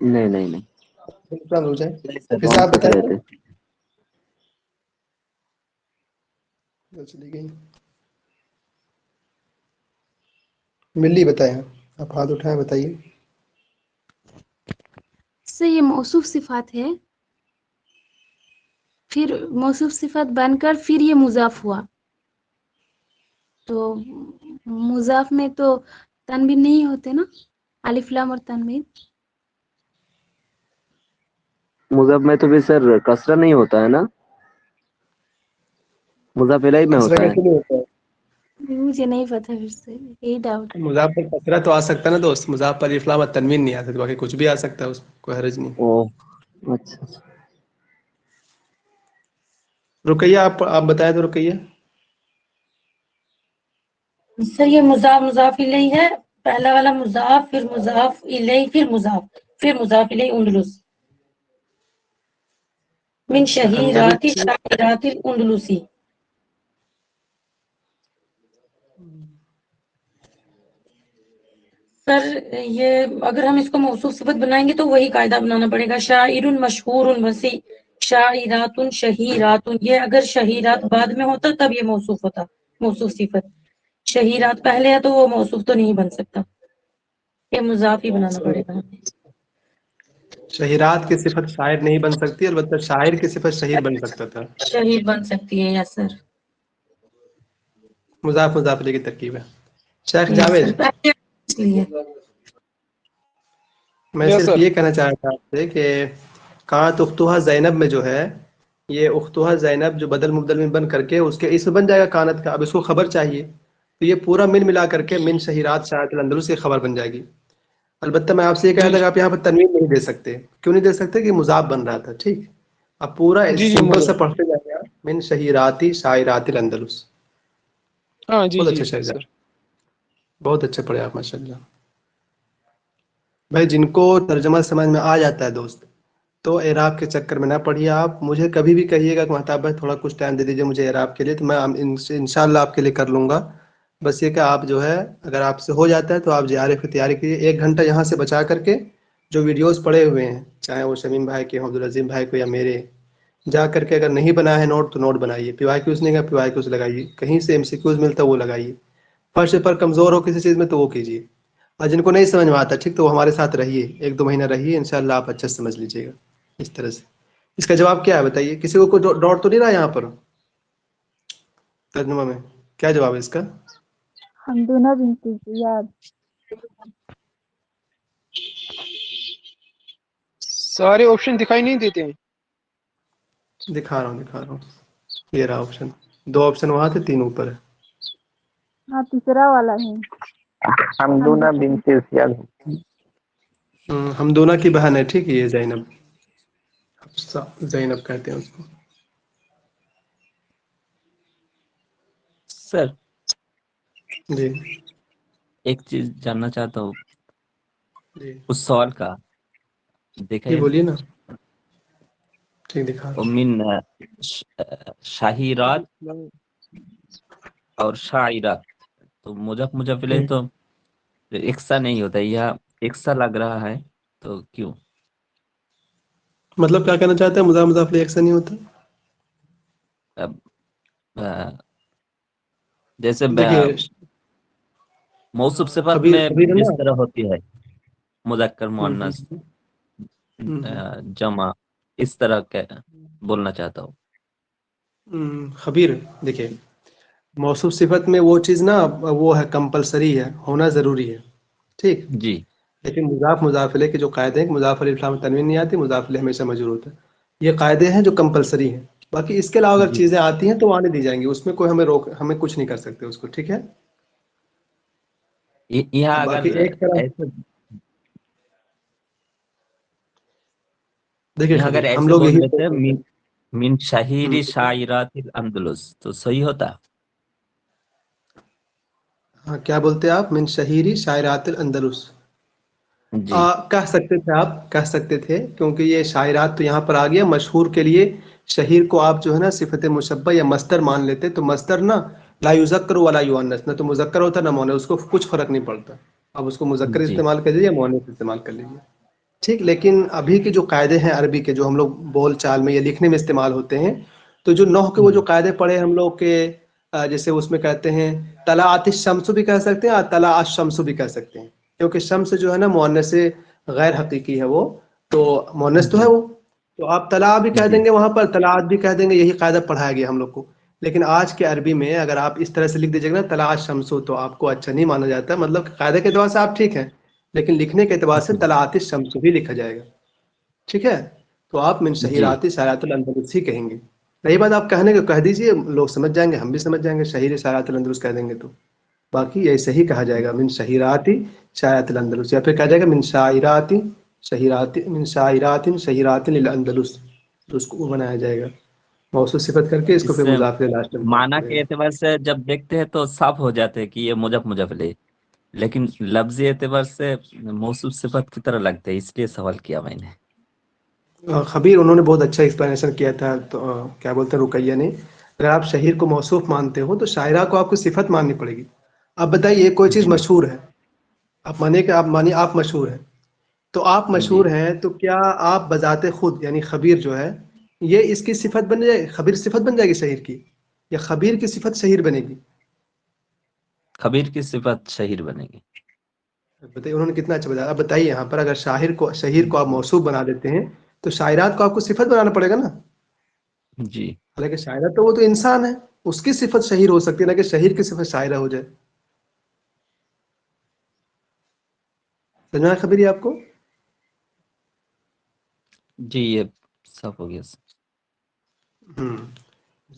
नहीं नुकसान हो जाए। सर, फिजा रॉन्ग आप पढ़ बताएं रहे तो। थे। चली गई। मिल्ली बताएं, आप हाथ उठाएं, बताइए। से ये मौसूफ सिफात है, फिर मौसूफ सिफात बनकर फिर ये मुजाफ हुआ, तो मुजाफ में तो तनवीन नहीं होते ना, अलिफ लाम और तनवीन। मुजब में तो भी सर कसरा नहीं होता है ना, मुजफ इलैह में कसरा होता है। कैसे नहीं होता है? मुझे नहीं पता, फिर से यही डाउट। मुजाफ पर कसरा तो आ सकता है ना दोस्त, मुजाफ पर इफ्लाम और तनवीन नहीं आ सकती, बाकी कुछ भी आ सकता है, उसमें कोई हर्ज नहीं। ओह अच्छा। रुकैया आप बताएं तो। रुकैया सर ये मुजाफ मुजाफ इलैह है, पहला वाला मुजाफ, फिर मुजाफ इलैह, फिर मुजाफ इलैह उंदलुस। मिन शहीराती शाइरातिल उंदलुसी। सर ये अगर हम इसको मौसूफ सिफत बनाएंगे तो वही कायदा बनाना पड़ेगा, शाइरुन मशहूरुन वसी शाइरातुन शहीरातुन। ये अगर शहीरात बाद में होता तब ये मौसूफ होता, मौसूफ सिफत। शहीरात पहले है तो वो मौसूफ तो नहीं बन सकता, ये मुजाफ ही बनाना पड़ेगा हमें। शहीरात की सिफत शायर नहीं बन सकती, अलबत्ता शायर की सिफत शहीर बन सकता था। शहीर बन सकती है, यस सर। मुजाफ मुजाफ इलैह की तरकीब है। शेख यस सर, जावेद, पहले इसलिए। मैं यस सिर्फ सर। ये कहना चाह रहा था आपसे कि कानत उख्तुहा ज़ैनब में जो है, ये उख्तुहा ज़ैनब जो बदल मुबदल में बन करके उसके इसमें बन जाएगा कानत का। अब इसको खबर चाहिए तो ये पूरा मिन मिला करके मिन शहीरात शायरातिल अंदलुस से खबर बन जाएगी। अलबत्ता मैं आपसे ये कह रहा था कि आप यहाँ पर तनवीन नहीं दे सकते। क्यों नहीं दे सकते? कि मुजाफ बन रहा था। ठीक, अब पूरा जी जी सिंपल से मुजाफ। पढ़ते जाएंगे आप, मिन शहीराती शायरातिल अंदलुस। हाँ जी बहुत जी अच्छे शायरी सर। बहुत अच्छे पढ़े आप माशाल्लाह। भाई जिनको तर्जमा समझ में आ जाता है दोस्त, तो एराब के चक्कर में ना पड़िए आप। मुझे कभी भी कहिएगा कि महताब भाई थोड़ा कुछ टाइम दे दीजिए मुझे एराब के लिए, तो मैं इंशाल्लाह आपके लिए कर लूँगा। बस ये कि आप जो है, अगर आपसे हो जाता है तो आप JRF की तैयारी कीजिए, 1 घंटा यहाँ से बचा करके जो वीडियोस पड़े हुए हैं, चाहे वो शमीम भाई के हों, अब्दुल अजीम भाई को या मेरे, जा करके अगर नहीं बनाया है नोट तो नोट बनाइए, PYQs नहीं का PYQs लगाइए, कहीं से MCQs मिलता है वो लगाइए, फर्स्ट पेपर कमज़ोर हो किसी चीज़ में तो वो कीजिए। और जिनको नहीं समझ में आता ठीक, तो वो हमारे साथ रहिए, 1-2 महीना रहिए, इंशाल्लाह आप अच्छे से समझ लीजिएगा इस तरह से। इसका जवाब क्या है बताइए? किसी को कोई डाउट तो नहीं रहा यहाँ पर तर्जुमा में? क्या जवाब है इसका? हमदुना बिनती जियाद। सारे ऑप्शन दिखाई नहीं देते हैं। दिखा रहा हूँ, ये रहा ऑप्शन। 2 ऑप्शन वहाँ थे, 3 ऊपर है। हाँ तीसरा वाला है। हमदुना बिनते जियाद। हमदोना की बहन है, ठीक है, ये ज़ैनब, ज़ैनब कहते हैं उसको। सर जी एक चीज जानना चाहता हूँ जी उस सवाल का, जी देखिए बोलिए ना, ठीक दिखा रहा हूँ। मिन शाहिरात और शायरात, तो मुजफ मुजफिले तो एक सा नहीं होता, यह एक सा लग रहा है, तो क्यों? मतलब क्या कहना चाहते हैं? मुजाफ एक्शन नहीं होता? अब, अ, जैसे देखिए मौसूफ सिफत खबीर में खबीर है जिस ना। तरह होती है, मुजक्कर हम्म, मुअन्नस हम्म, जमा, इस तरह के बोलना चाहता हूँ। खबीर, देखिए मौसूफ सिफत में वो चीज़ ना, वो है कंपलसरी है, होना ज़रूरी है, ठीक। जी लेकिन मुजाफिले के जो कायदे हैं, मुजाफ अलिफ लाम तनवीन नहीं आती, मुजाफिले हमेशा मजरूर होता है, ये कायदे हैं जो कंपलसरी हैं। बाकी इसके अलावा अगर जी चीज़ें आती हैं तो आने दी जाएंगी, उसमें कोई हमें कुछ नहीं कर सकते उसको, ठीक है। यहाँ बाकी अगर एक तरफ ऐसे देखिए यहाँ अगर खबीर, हम ऐसे लोग बोल यही देते हैं सोचते हैं। मिन शाहिरी हम्म, शायरातिल अंदलुस, तो सही होता? हाँ क्या बोलते हैं आप? मिन शहीरी शायरातिल अंदलुस। जी कह सकते थे, आप कह सकते थे, क्योंकि ये शायरात तो यहाँ पर आ गया मशहूर के लिए। शहीर को आप जो है ना सिफत मुशब्बा या मस्दर मान लेते, तो मस्दर ना ला युज़क्कर वला युअन्नस, ना तो मुज़क्कर होता ना मुअन्नस, उसको कुछ फर्क नहीं पड़ता। अब उसको मुज़क्कर जी इस्तेमाल कर लीजिए या मुअन्नस इस्तेमाल कर लीजिए, ठीक। लेकिन अभी के जो कायदे हैं अरबी के, जो हम लोग बोल चाल में या लिखने में इस्तेमाल होते हैं, तो जो नौह के वो जो कायदे पड़े हम लोग के, जैसे उसमें कहते हैं तलाअत शम्स भी कह सकते हैं और तलाअत शम्स भी कह सकते हैं, क्योंकि शम्स जो है ना मुअन्नस से गैर हकीकी है वो, तो मुअन्नस तो है जी वो, तो आप तला भी कह जी देंगे वहां पर, तलाअत भी कह देंगे, यही कायदा पढ़ाया गया हम लोग को। लेकिन आज के अरबी में अगर आप इस तरह से लिख दीजिएगा ना तलाअत शम्सु, तो आपको अच्छा नहीं माना जाता, मतलब कायदे के एतबार से आप ठीक है, लेकिन लिखने के एतबार से जी तलाअत शम्स भी लिखा जाएगा, ठीक है। तो आप मिन जी शहीराती शायरातुल अंदलुस ही कहेंगे। रही बात आप कहने को, कह दीजिए, लोग समझ जाएंगे, हम भी समझ जाएंगे, शहीर शायरातुल अंदलुस कह देंगे तो। बाकी ऐसे ही कहा जाएगा, मिन शहीराती शायरातुल अंदलुस, या फिर कहा जाएगा मिन शायराती शहीराती, मिन शायरातिन शहीरातिन लिल अंदलुस, तो उसको वो बनाया जाएगा मौसूफ सिफत करके, इसको फिर इससे मुजाफ लास्ट में बनाना माना के पड़ेगा। एतबार से जब देखते हैं तो साफ हो जाते हैं कि ये मुजफ मुजफले, लेकिन लफ्जी एतबार से मौसूफ सिफत की तरह लगते हैं, इसलिए सवाल किया मैंने। खबीर उन्होंने बहुत अच्छा एक्सप्लेनेशन किया था, तो क्या बोलते हैं रुकैया ने, अगर आप शहीर को मौसूफ मानते हो तो शायरा को आपको सिफत माननी पड़ेगी। अब बताइए कोई चीज़ जी मशहूर है, आप मानिए कि आप मानिए आप मशहूर हैं, तो आप जी मशहूर हैं तो क्या आप बजाते खुद यानी खबीर जो है, ये इसकी सिफत बन जाएगी, खबीर सिफत बन जाएगी शहीर की, या खबीर की सिफत शहीर बनेगी? खबीर की सिफत शहीर बनेगी। बताइए, उन्होंने कितना अच्छा बताया। अब बताइए यहाँ पर, अगर शहीर को आप मौसूफ बना देते हैं, तो शायरात को आपको सिफत बनाना पड़ेगा ना। जी हालांकि शायरा तो वो तो इंसान है, उसकी सिफत शहीर हो सकती है ना कि शहीर की सिफत शायरा हो जाए। समझ में आया खबीर ये आपको? जी ये सब हो गया सर।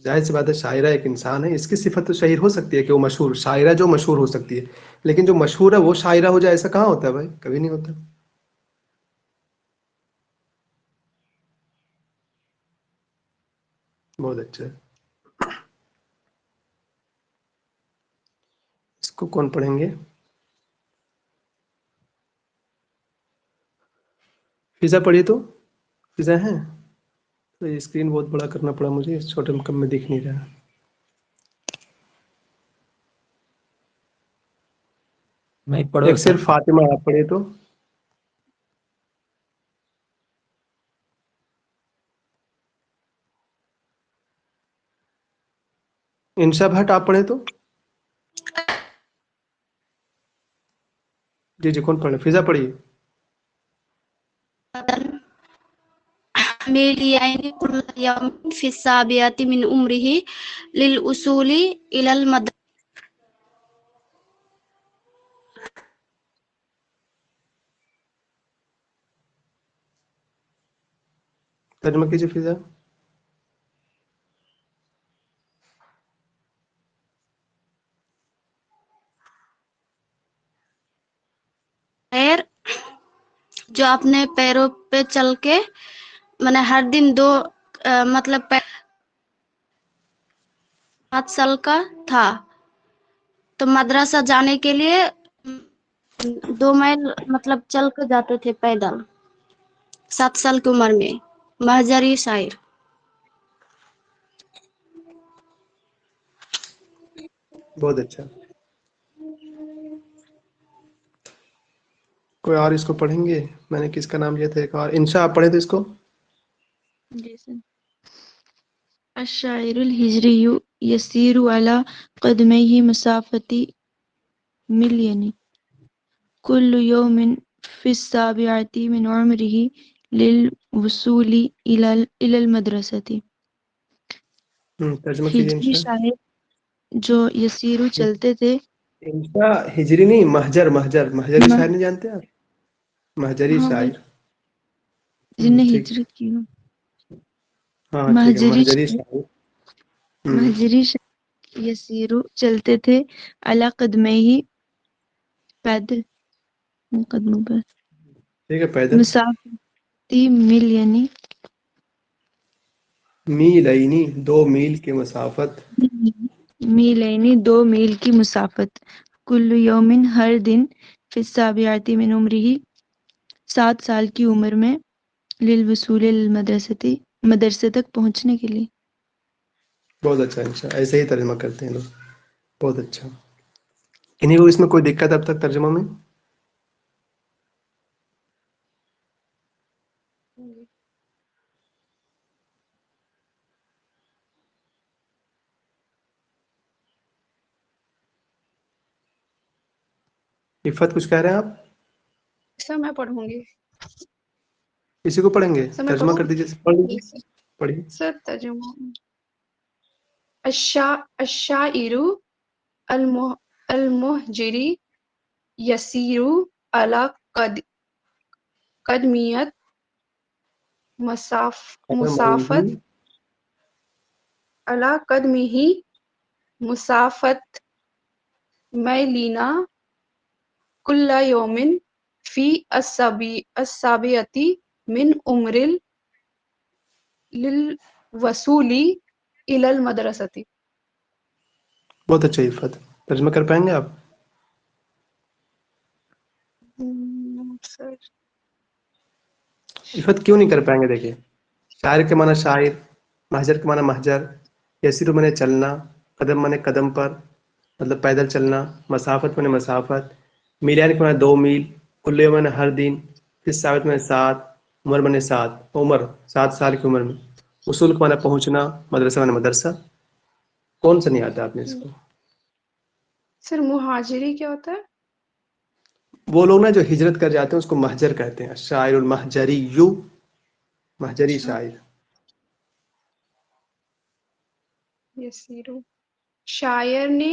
जाहिर सी बात है, शायरा एक इंसान है, इसकी सिफत तो शहीर हो सकती है कि वो मशहूर, शायरा जो मशहूर हो सकती है, लेकिन जो मशहूर है वो शायरा हो जाए, ऐसा कहाँ होता है भाई? कभी नहीं होता। बहुत अच्छा है। इसको कौन पढ़ेंगे? फिजा पढ़िए तो, फिजा है तो ये स्क्रीन बहुत बड़ा करना पड़ा मुझे, इस छोटे में कम में दिख नहीं रहा। मैं पढ़ो एक सिर्फ फातिमा आप पढ़िए तो। इंशा भट्ट आप पढ़े तो। जी जी, कौन पढ़े? फिजा पढ़िए। ميليين كل يوم في السابعة من عمره للوصول إلى المدرسة. तर्जुमा कीजिए फिजा। पैर जो अपने पैरों पे चल के मैंने हर दिन मतलब 7 साल का था, तो मदरसा जाने के लिए 2 मील मतलब चल कर जाते थे पैदल 7 साल की उम्र में। महजरी शायर। बहुत अच्छा। कोई और इसको पढ़ेंगे? मैंने किसका नाम लिया था एक और, इंशा आप पढ़े तो इसको। जी सर। अश्शाइरुल हिजरियु यसीरु अला क़दमैहि मसाफ़ती मिलियनी कुल्लु यौमिन फ़िस्साबिअति मिन उम्रिही लिल वसूली इलल मदरसती। तर्जुमा कीजिए हिजरी इंशा। शायर जो यसीरु चलते थे। इंशा हिजरी नहीं, महजर महजर महजरी शायर नहीं जानते आप? महजरी हाँ भाई, शायर। जिन्हें ठीक। हिजरत की हो। हाँ ठीक है, महजरी महजरी शायर। महजरी शायर यसीरु चलते थे अला क़दमैहि पैदल कदमों पर ठीक है, पैदल। मुसाफ़ती मिल यानी मीलैनी 2 मील की मसाफत। मीलैनी 2 मील की मुसाफत। कुल्लु यौमिन हर दिन फ़िस्साबिअति मिन उम्रिही 7 साल की उम्र में लिल वसूली लिल मदरसती मदरसे तक पहुंचने के लिए। बहुत अच्छा इंशा, ऐसे ही तर्जुमा करते हैं लोग। बहुत अच्छा। इन्हीं को इसमें कोई दिक्कत अब तक तर्जुमा में? इफ़त कुछ कह रहे हैं आप? सर मैं पढ़ूंगी। इसी को पढ़ेंगे? सर मैं तर्जुमा पढ़ूं? कर दीजिए, पढ़ जी लीजिए, सर। पढ़िए। सर तर्जुमा। अश्शाइरु अलमुहजिरी यसीरु अला कदमियत मुसाफत अला कदमिही मुसाफत मैलीना कुल्ला यौमिन फी अस्साबियती मिन उम्रिल लिल वसूली इलल मदरसती। बहुत अच्छा इफ़त, तर्जुमा कर पाएंगे आप? सर इफ़त क्यों नहीं कर पाएंगे? देखिए, शायर के माना शायर, महजर के माना महजर, यसीर माने चलना, कदम माने कदम पर मतलब पैदल चलना, मसाफत माने मसाफत, मीलान के माने 2 मील, कुल्ले माने हर दिन, फिर साबित माने 7, उम्र माने 7, उम्र 7 साल की उम्र में, उसूल के माने पहुंचना, मदरसा माने मदरसा। कौन सा नहीं आता आपने इसको? सर मुहाजिरी क्या होता है? वो लोग ना जो हिजरत कर जाते हैं उसको महजर कहते हैं। शायरुल महजरी यू, महजरी शायर। यसीरु शायर ने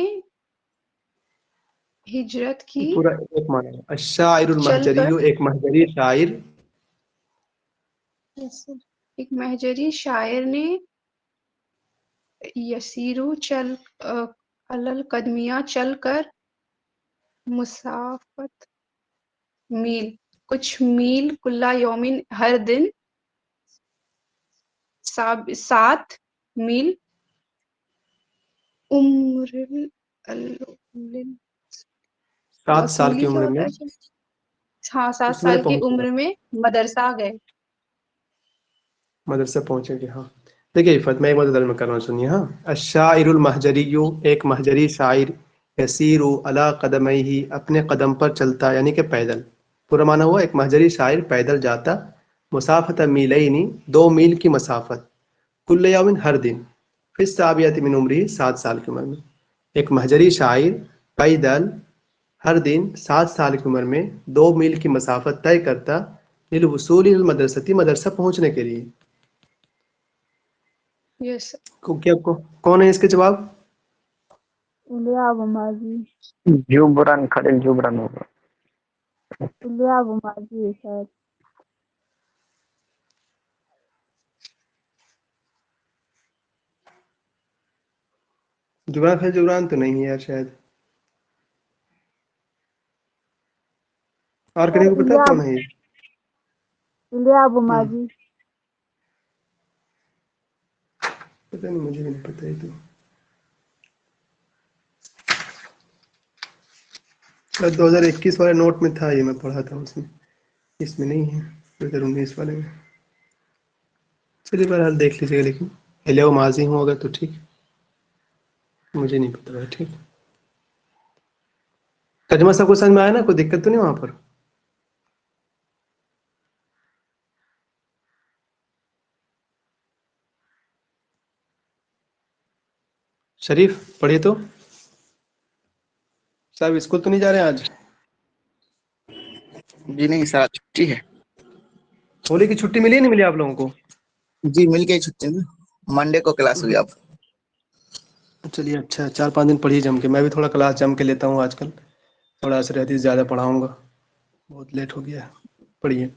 हिजरत की पूरा एक माना है। अशाइरुल महजरी चलकर। यू, एक महजरी शायर। एक महजरी शायर ने यसीरु अलल कदमिया चलकर मुसाफत मील कुछ मील कुल्ला यौमिन हर दिन 7 मील उम्रिल 7 साल की वसूली क्या उम्र होता में है शायद? हाँ 7 उसमें साल की पहुंचे, उम्र में मदरसा गए। मदरसा पहुंचेंगे। हाँ देखिए इफ़त, मैं एक बार दर्ज में कर रहा हूँ, सुनिए। हाँ, अशाइरुल महजरियु, एक महजरी शायर, यसीरु अला कदमैहि, अपने कदम पर चलता, यानी कि पैदल। पूरा माना हुआ, एक महजरी शायर पैदल जाता, मुसाफत मीलैनी, 2 मील की मसाफत, कुल्ल यौमिन, हर दिन, फिस साबियत मिन उम्री, 7 साल की उम्र में। एक महजरी शायर पैदल हर दिन 7 साल की उम्र में 2 मील की मसाफत तय करता, लिल वसूल इल मदरसती, मदरसा पहुंचने के लिए। यस क्या कौन है इसके जवाब? इलिया अबू माजी। जुबरन खलील जुबरन होगा। इलिया अबू माजी है शायद। जुबरान, खैर जुबरान तो नहीं है यार शायद। और किसी सर को पता कौन है ये? इलिया अबू माजी। पता नहीं, मुझे भी नहीं पता है। तो 2021 वाले नोट में था ये, मैं पढ़ा था उसमें, इसमें नहीं है 2019 वाले में। चलिए बहरहाल देख लीजिएगा, लेकिन हिलिया माजी हूँ अगर तो ठीक, मुझे नहीं पता है। ठीक, तर्जुमा सबको समझ में आया ना? कोई दिक्कत तो नहीं वहां पर? शरीफ पढ़िए तो। साहब स्कूल तो नहीं जा रहे हैं आज? जी नहीं सर, छुट्टी है। होली की छुट्टी मिली नहीं मिली आप लोगों को? जी मिल गई छुट्टी में, मंडे को क्लास हुई आप। चलिए अच्छा, 4-5 दिन पढ़िए जम के। मैं भी थोड़ा क्लास जम के लेता हूँ आजकल, थोड़ा असर हदीस ज़्यादा पढ़ाऊंगा, बहुत लेट हो गया है। पढ़िए।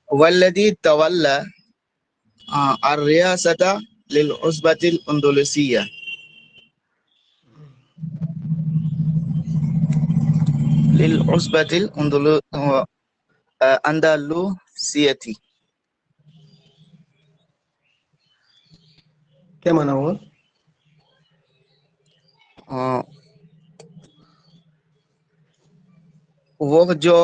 वल्लदी तवल्ला अर्रियासता लिल उस्बतिल अंदलुसिया, लिल उस्बतिल अंदालुसियती। क्या माना हुआ? वो जो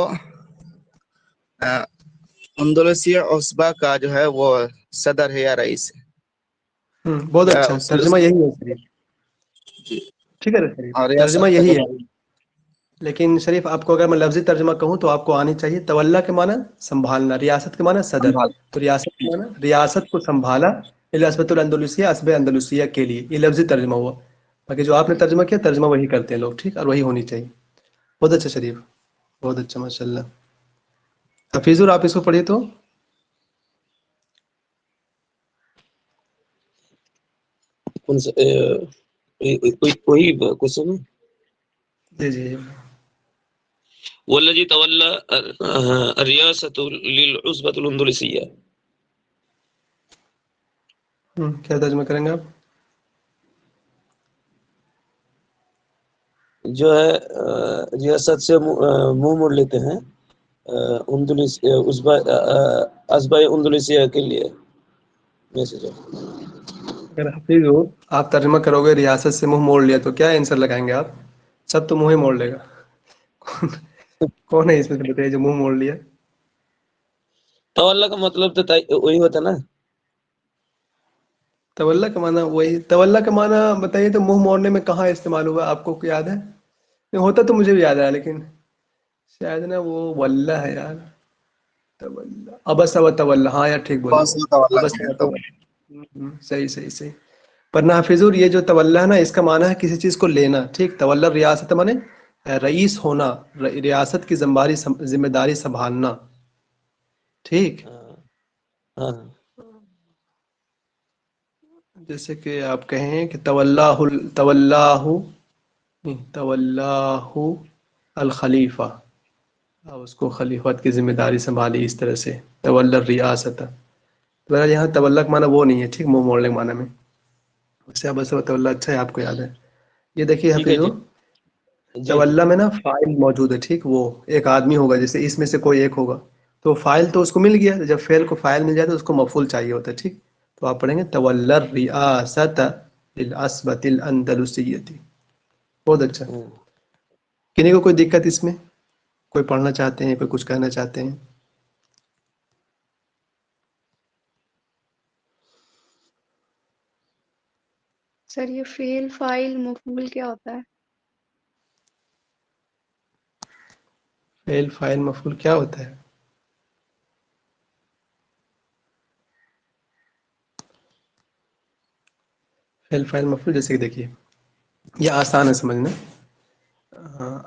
अंदलुसिया उस्बा का जो है वो सदर है या रईस है। बहुत या अच्छा, उसके तर्जुमा यही है शरीफ। जी। ठीक है ना शरीफ, और तर्जुमा रियासत का यही जो है। लेकिन शरीफ आपको अगर मैं लफ्जी तर्जुमा कहूँ तो आपको आनी चाहिए तवल्ला के माना संभालना, रियासत के माना सदर। संभाल। तो रियासत के माना रियासत को संभाला, असबतुल अंदलुसिया, असब अंदलुसिया के लिए, ये लफ्जी तर्जुमा हुआ। बाकी जो आपने तर्जुमा किया, तर्जुमा वही करते हैं लोग, ठीक, और वही होनी चाहिए। बहुत अच्छा शरीफ, बहुत अच्छा, माशाल्लाह। हफीजुर आप इसको पढ़िए तो। कोई क्वेश्चन है? जी जी। वल्लजी तवल्ला रियासतु लिल उस्बतुल अंदलुसिया। क्या तर्जुमा करेंगे आप? जो है रियासत से मुंह मोड़ लेते हैं असबा अंदलुसिया के लिए मैसेज। अगर हफीज हो, आप तर्जुमा करोगे रियासत से मुंह मोड़ लिया, तो क्या आंसर लगाएंगे आप? सब तो मुंह ही मोड़ लेगा। कौन है इसमें से बताइए जो मुंह मोड़ लिया? तवल्ला का मतलब तो वही होता ना। तवल्ला का माना वही, तवल्ला का माना बताइए तो मुंह मोड़ने में कहाँ इस्तेमाल हुआ, आपको कोई याद है? नहीं, होता तो मुझे भी याद है, लेकिन शायद ना वो वल्ला है यार। तवल्ला, अबस व तवल्ला, हाँ यार ठीक बोले कौन हो। सा तवल्ला अबस है व तो? तवल्ला, सही सही सही। पर ना हाफिजुर, ये जो तवल्ला है ना, इसका माना है किसी चीज को लेना, ठीक। तवल्ला रियासत माने रईस होना, रियासत की जिम्मेदारी संभालना, ठीक। हाँ। जैसे कि आप कहें कि तवल्लाहु अल खलीफा, अब उसको खलीफत की जिम्मेदारी संभाली, इस तरह से तवल्ला रियासत। तो यहाँ तवल्ला का माना वो नहीं है, ठीक, मुंह मोड़ने के माना में। वैसे बस तवल्ला अच्छा है, आपको याद है। ये देखिए ठीक है हाफिजो, जी जी। तवल्ला में ना फाइल मौजूद है, ठीक। वो एक आदमी होगा, जैसे इसमें से कोई एक होगा, तो फाइल तो उसको मिल गया। जब फेल को फाइल मिल जाए तो उसको मफूल चाहिए होता है, ठीक। तो आप पढ़ेंगे तवल्ला रियासत लिल अस्बतिल अंदलुसियती। बहुत अच्छा। किन्हीं को कोई दिक्कत इसमें, कोई पढ़ना चाहते हैं, कोई कुछ कहना चाहते हैं? सर ये फेल फाइल मफूल क्या होता है? फेल फाइल मफूल क्या होता है? फेल फाइल मफूल जैसे कि देखिए, ये आसान है समझना।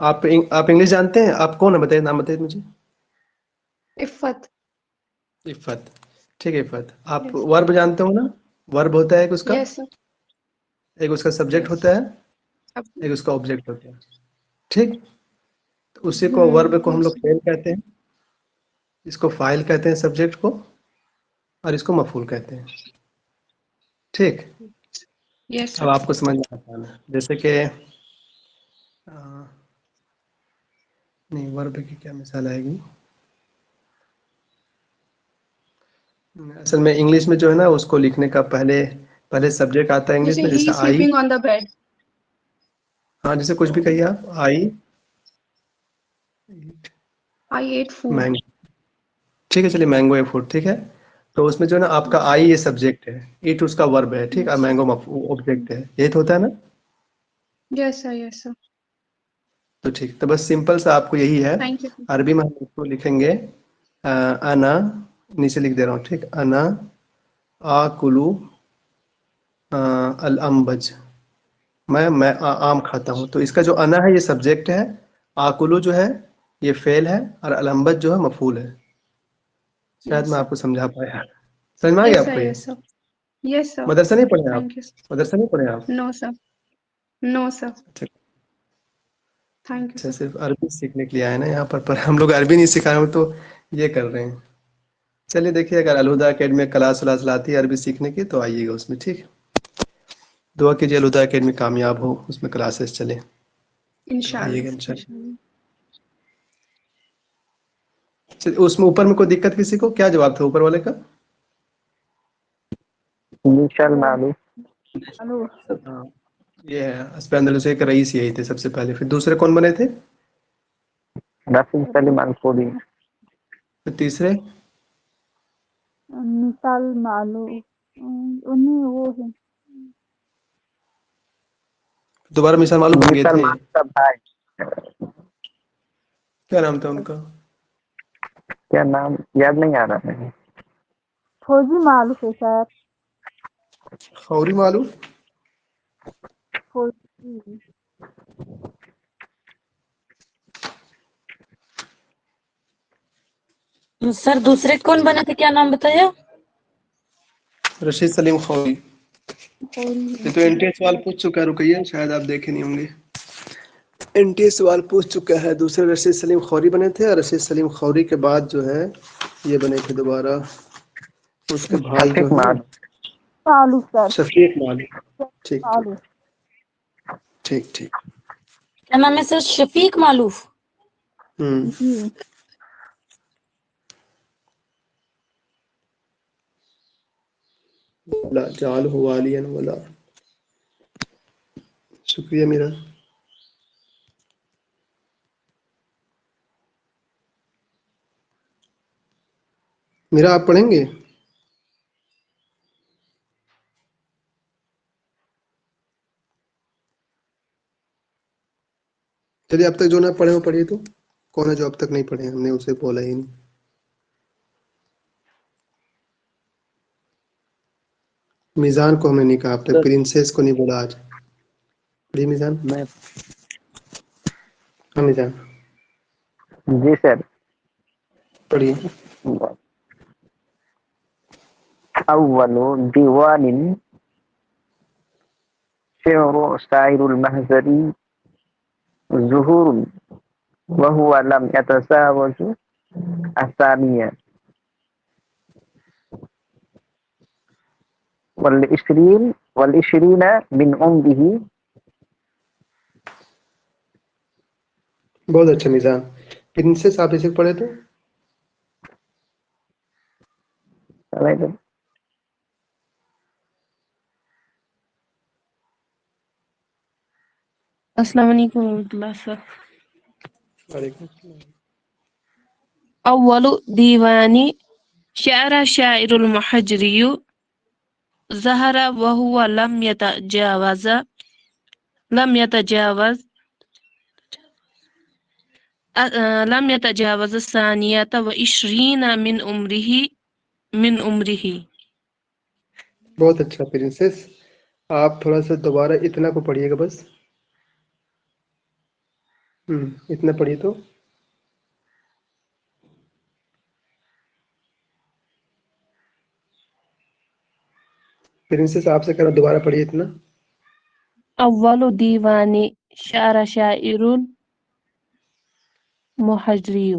आप इंग्लिश जानते हैं? आप कौन है, बताइए, नाम बताइए मुझे। इफ़त। इफ़त, ठीक है इफ़त। आप यस वर्ब जानते हो ना? वर्ब होता है एक उसका, यस सर। एक उसका सब्जेक्ट यस होता है, अब एक उसका ऑब्जेक्ट होता है, ठीक। तो उसी को वर्ब को हम यस लोग फेल कहते हैं, इसको फाइल कहते हैं सब्जेक्ट को, और इसको मफूल कहते हैं, ठीक। यस अब सर। आपको समझ में आता है, जैसे कि नहीं, वर्ब की क्या मिसाल आएगी? असल में इंग्लिश में जो है ना, उसको लिखने का पहले पहले सब्जेक्ट आता है इंग्लिश जैसे में, ही जैसे I. Sleeping on the bed. हाँ, जैसे कुछ भी कहिए आप, I I ate food. Mango, ठीक है, चलिए मैंगो ए फूड, ठीक है। तो उसमें जो है ना आपका यस आई ये सब्जेक्ट है, ईट उसका वर्ब है, ठीक, और यस मैंगो ऑब्जेक्ट है, यही तो होता है ना। Yes sir yes sir. तो ठीक, तो बस सिंपल सा आपको यही है। Thank you. अरबी में हम इसको लिखेंगे अना, नीचे लिख दे रहा हूँ, ठीक, अना आकुलू अल अम्बज, मैं आम खाता हूँ। तो इसका जो अना है ये सब्जेक्ट है, आकुलू जो है ये फेल है, और अलम्बज जो है मफूल है। शायद मैं यस आपको समझा पाया, समझ में आ गया यस सर आपको ये? Yes sir. Yes sir. मदरसा नहीं पढ़े आप? Thank you. मदरसा नहीं पढ़े आप? No sir. No sir. अच्छा, थैंक यू अच्छा, सर। सिर्फ अरबी सीखने के लिए आए ना यहाँ पर हम लोग अरबी नहीं सिखा रहे हो तो ये कर रहे हैं। चलिए देखिए, अगर अलहुदा अकेडमी में क्लास व्लास लाती है अरबी सीखने की तो आइएगा उसमें, ठीक। दुआ कीजिए अलहुदा अकेडमी कामयाब हो, उसमें क्लासेस चले, तो आइएगा इंशाल्लाह इंशाल्लाह। इंशाल्लाह। चलिए, उसमें ऊपर में कोई दिक्कत किसी को? क्या जवाब था ऊपर वाले का? इंशाल मालूम। हेलो। हाँ, ये है अस्पंदलुसे के रईस यही थे सबसे पहले, फिर दूसरे कौन बने थे? रफीक सलीम अल-खोरी। फिर तीसरे? मिसाल मालूम, उन्हीं वो है। दोबारा मिसाल मालूम हो गए मिसाल थे, मालूम का भाई, क्या नाम था उनका? क्या नाम याद नहीं आ रहा है। फौजी मालूम है सर। खौरी मालूम? फौजी। सर दूसरे कौन बने थे, क्या नाम बताया? रशीद सलीम खौरी। ये तो होली। एनटीए सवाल पूछ चुका है, रुकिए, शायद आप देखे नहीं होंगे। एनटीए सवाल पूछ चुका है, दूसरे रशीद सलीम खौरी बने थे, और रशीद सलीम खौरी के बाद जो है ये बने थे दोबारा, उसके भाई जो शफीक है मालूम। मालूम सर। शफीक मालिक। ठीक ठीक मालूम। ठीक ठीक। क्या नाम है सर? शफीक मालूफ। जी। ला जाल वालियन वला, शुक्रिया मेरा। मेरा आप पढ़ेंगे? चलिए, अब तक जो ना पढ़े हो पढ़िए, तो कौन है जो अब तक नहीं पढ़े? हमने उसे बोला ही नहीं। मीजान को हमने नहीं कहा, आपने प्रिंसेस को नहीं बोला आज। पढ़िए मीजान। मैं हाँ मीजान जी सर। पढ़िए। अव्वलु दीवानिन शेरो शायरुल महजरी ज़ुहूरुन वहुवा लम यतसावजु असानिया वल इशरीना मिन उम्रिही। बहुत अच्छा मीजान। प्रिंसेस आप इसे पढ़े थे? अस्सलाम वालेकुम रहमतुल्लाह सर। وعلیکم السلام. أول ديوان شعر شاعر المحجري ظهر وهو لم يتجاوز 22 من عمره. بہت اچھا پرنسس. آپ تھوڑا سا دوبارہ اتنا کو پڑھیے گا بس. اتنا پڑھیے تو. پرنسس آپ سے کہنا دوبارہ پڑھیے اتنا. أول ديوان شعر شاعر محجري.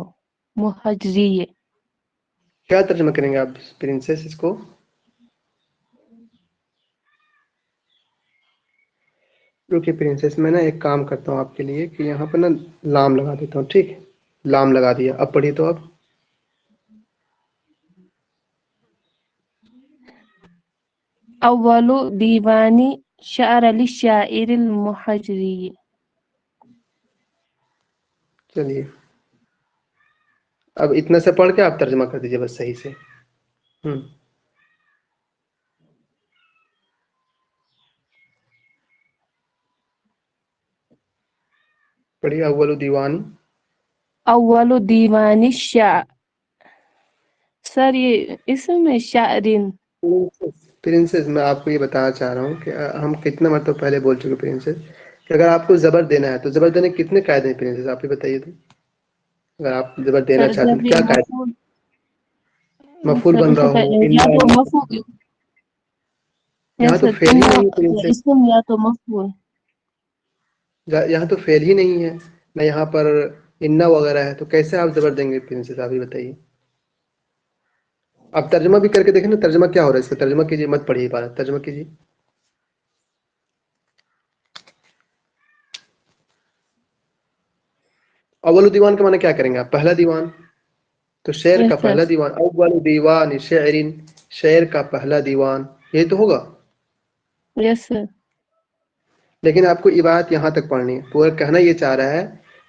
کیا ترجمہ کریں گے آپ پرنسس اس کو؟ اوکے پرنسس، میں نا ایک کام کرتا ہوں آپ کے لیے کہ یہاں پہ نا لام لگا دیتا ہوں. ٹھیک ہے، لام لگا دیا. اب پڑھیے تو آپ. أول ديوان شعر للشاعر المحجري. چلیے اب اتنا سے پڑھ کے آپ ترجمہ کر دیجیے بس صحیح سے. پڑھیے. اول دیوانی. أول ديوان الشعر. سر یہ اسم ہے شاعرین. پرنسس میں آپ کو یہ بتانا چاہ رہا ہوں کہ ہم کتنا مرتبہ پہلے بول چکے پرنسس کہ اگر آپ کو زبر دینا ہے تو زبر دینے کے کتنے قاعدے ہیں پرنسس، آپ ہی بتائیے تو. اگر آپ زبر دینا سر چاہتے ہیں جب تو یہ کیا قاعدے؟ مفعول مفعول سر بن اس رہا سے ہو. پہلے یا تو مفعول یا یہاں تو سر فعل ہی نہیں ہے پرنسس. اسم یا تو مفعول. یہاں تو فعل ہی نہیں ہے نہ یہاں پر انا وغیرہ ہے، تو کیسے آپ زبر دیں گے پرنسس، آپ ہی بتائیے. آپ ترجمہ بھی کر کے دیکھیں نا ترجمہ کیا ہو رہا ہے اس کا. ترجمہ کیجیے، مت پڑھیے عبارت، ترجمہ کیجیے. اول دیوان کا معنی کیا کریں گے آپ؟ پہلا دیوان. تو شعر کا یس سر. پہلا دیوان. اول دیوان شعرین، شعر کا پہلا دیوان، یہی تو ہوگا. یس سر. لیکن آپ کو عبارت یہاں تک پڑھنی ہے. پورا کہنا یہ چاہ رہا ہے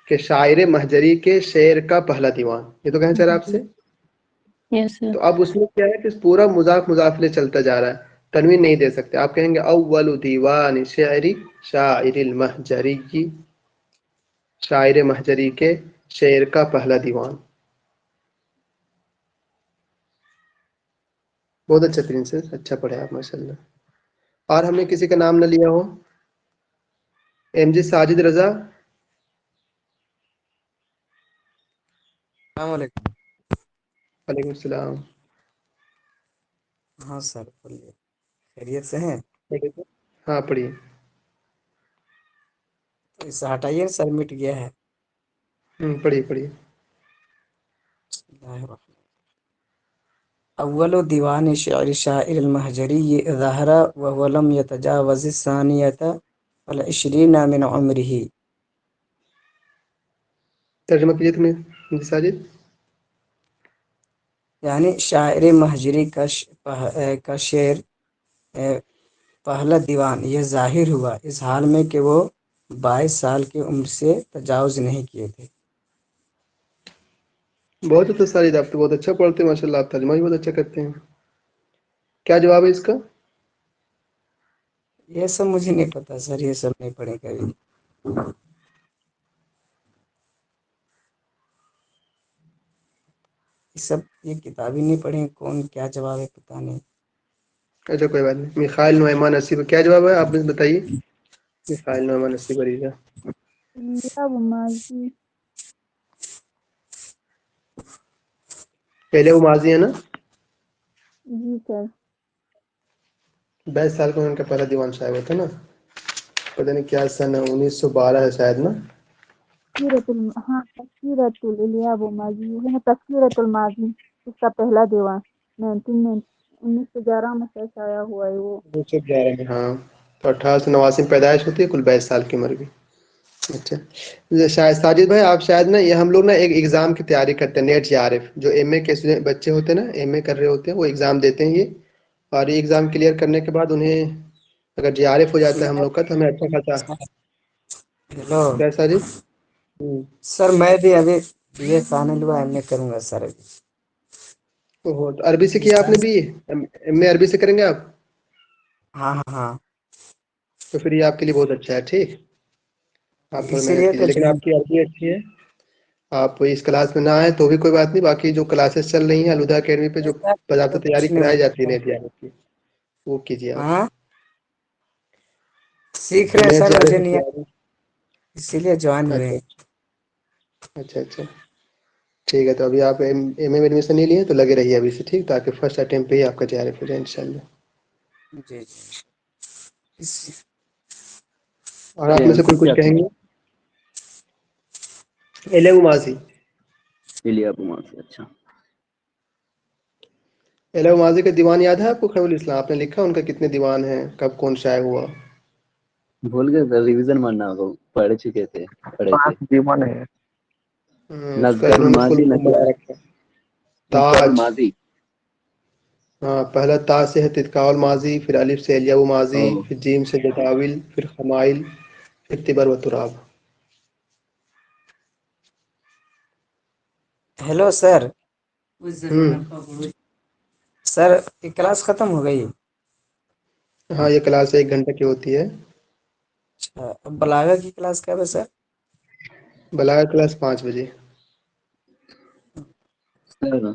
کہ شاعر مہجری کے شعر کا پہلا دیوان، یہ تو کہنا چاہ رہا ہے آپ سے. یس سر. تو اب اس میں کیا ہے کہ پورا مضاف مضاف لے چلتا جا رہا ہے، تنوین نہیں دے سکتے. آپ کہیں گے اول دیوان شعری شاعر المہجری، شاعر مہجری کے شعر کا پہلا دیوان. بہت اچھا پرنسس، اچھا پڑھے آپ ماشاءاللہ. اور ہم نے کسی کا نام نہ لیا ہو. ایم جی ساجد رضا. السلام علیکم. وعلیکم السلام. ہاں سر بولیے، خیریت سے ہیں؟ ہاں پڑھیے. تو اسے ہٹائیے، سر مٹ گیا ہے. پڑھیے پڑھیے. بسم اللہ الرحمن. اول دیوان شعر شاعر المہجری ظہر وهو لم يتجاوز 22 من عمره. ترجمہ کیجیے تمہیں ایم جی ساجد. یعنی شاعر مہجری کا شعر پہلا دیوان یہ ظاہر ہوا اس حال میں کہ وہ 22 سال کی عمر سے تجاوز نہیں کیے تھے. بہت اچھا ساجد، آپ تو بہت اچھا پڑھتے ہیں ماشاء اللہ. آپ ترجمہ بھی بہت اچھا کرتے ہیں. کیا جواب ہے اس کا؟ یہ سب مجھے نہیں پتا سر، یہ سب نہیں پڑھے کبھی. یہ کتابیں نہیں پڑھی، کون کیا جواب ہے پتہ نہیں. اچھا کوئی بات نہیں. میخائیل نعمان نصیب کیا جواب ہے آپ بتائیے. میخائیل نعمان نصیب عریضہ. الياء ماضی. پہلے وہ ماضی ہے نا. جی سر. 22 سال کا ان کا پہلا دیوان شائع ہوا تھا نا. پتہ نہیں کیا سن 1912 ہے شاید نا. تذکرۃ الیاء ماضی ہے، تذکرۃ الماضی اس کا پہلا دیوان 1911 میں شائع ہوا ہے وہ. 1911 میں. ہاں تو 1889 میں پیدائش ہوتی ہے، کل 22 سال کی عمر بھی. اچھا شاید ساجد بھائی آپ شاید نا یہ ہم لوگ نا ایک ایگزام کی تیاری کرتے ہیں، نیٹ جے آر ایف. جو ایم اے کے بچے ہوتے ہیں نا، ایم اے کر رہے ہوتے ہیں، وہ ایگزام دیتے ہیں یہ. اور یہ ایگزام کلیئر کرنے کے بعد انہیں اگر جے آر ایف ہو جاتا ہے ہم لوگ کا تو ہمیں اچھا خاصا. ہیلو. کیا ساجد؟ सर मैं भी अभी ये फाइनल हुआ एमए करूंगा सर अभी। ओहो, तो अरबी से किया आपने भी? एमए अरबी से करेंगे आप? हाँ हाँ हाँ, तो फिर ये आपके लिए बहुत अच्छा है। ठीक, आप थोड़ा इसीलिए मेहनत कीजिए, तो लेकिन ज्वाइन आपकी अरबी अच्छी है। आप इस क्लास में ना आए तो भी कोई बात नहीं, बाकी जो क्लासेस चल रही हैं अलहुदा एकेडमी पे, जो बाकायदा तैयारी कुछ नहीं कराई जाती है होता। नेट जेआरएफ की, वो कीजिए आप। हाँ सीख जो रहे हैं नेट सर, जेआरएफ मुझे की नहीं आता, तैयारी। इसीलिए ज्वाइन हुए अच्छा हैं। अच्छा अच्छा, ठीक है। तो अभी आप एमए में एडमिशन नहीं लिए तो लगे रहिए अभी से, ठीक, ताकि फर्स्ट अटेम्प्ट पे ही आपका जेआरएफ हो जाए इंशाल्लाह। जी जी और आप में से कोई कुछ कहेंगे? एलेगु माजी, इलिया माजी, अच्छा। एलेगु माजी का दीवान याद है आपको? खैरुल इस्लाम आपने लिखा, उनका कितने दीवान हैं, कब कौन शाये हुआ? भूल गए सर, रिवीजन मारना होगा, पढ़ चुके थे, पढ़े थे। 5 दीवान है। उसका नजरुल इन्होंने फुल माजी फॉर्म बना रखा है। नजरुल ताज, माजी। हाँ, पहला ता से है तिदकाउल माजी, फिर अलिफ से एलियाउ माजी, ओ फिर जीम से जदाविल, फिर खमाइल, फिर तिबर व तुराब। Hello sir. हम्म, सर ये क्लास खत्म हो गई? हाँ, ये क्लास 1 घंटे की होती है। अच्छा, अब बलागा की क्लास कब है सर? बलागा क्लास 5 बजे। सर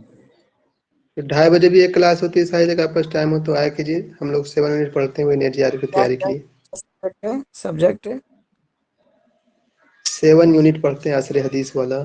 फिर 2:30 बजे भी एक क्लास होती है, शायद अगर आपके पास टाइम हो तो आया कीजिए। हम लोग 7 यूनिट पढ़ते हैं वही नेट जेआरएफ की क्या तैयारी के क्या लिए। सब्जेक्ट है? 7 यूनिट पढ़ते हैं असर हदीस वाला।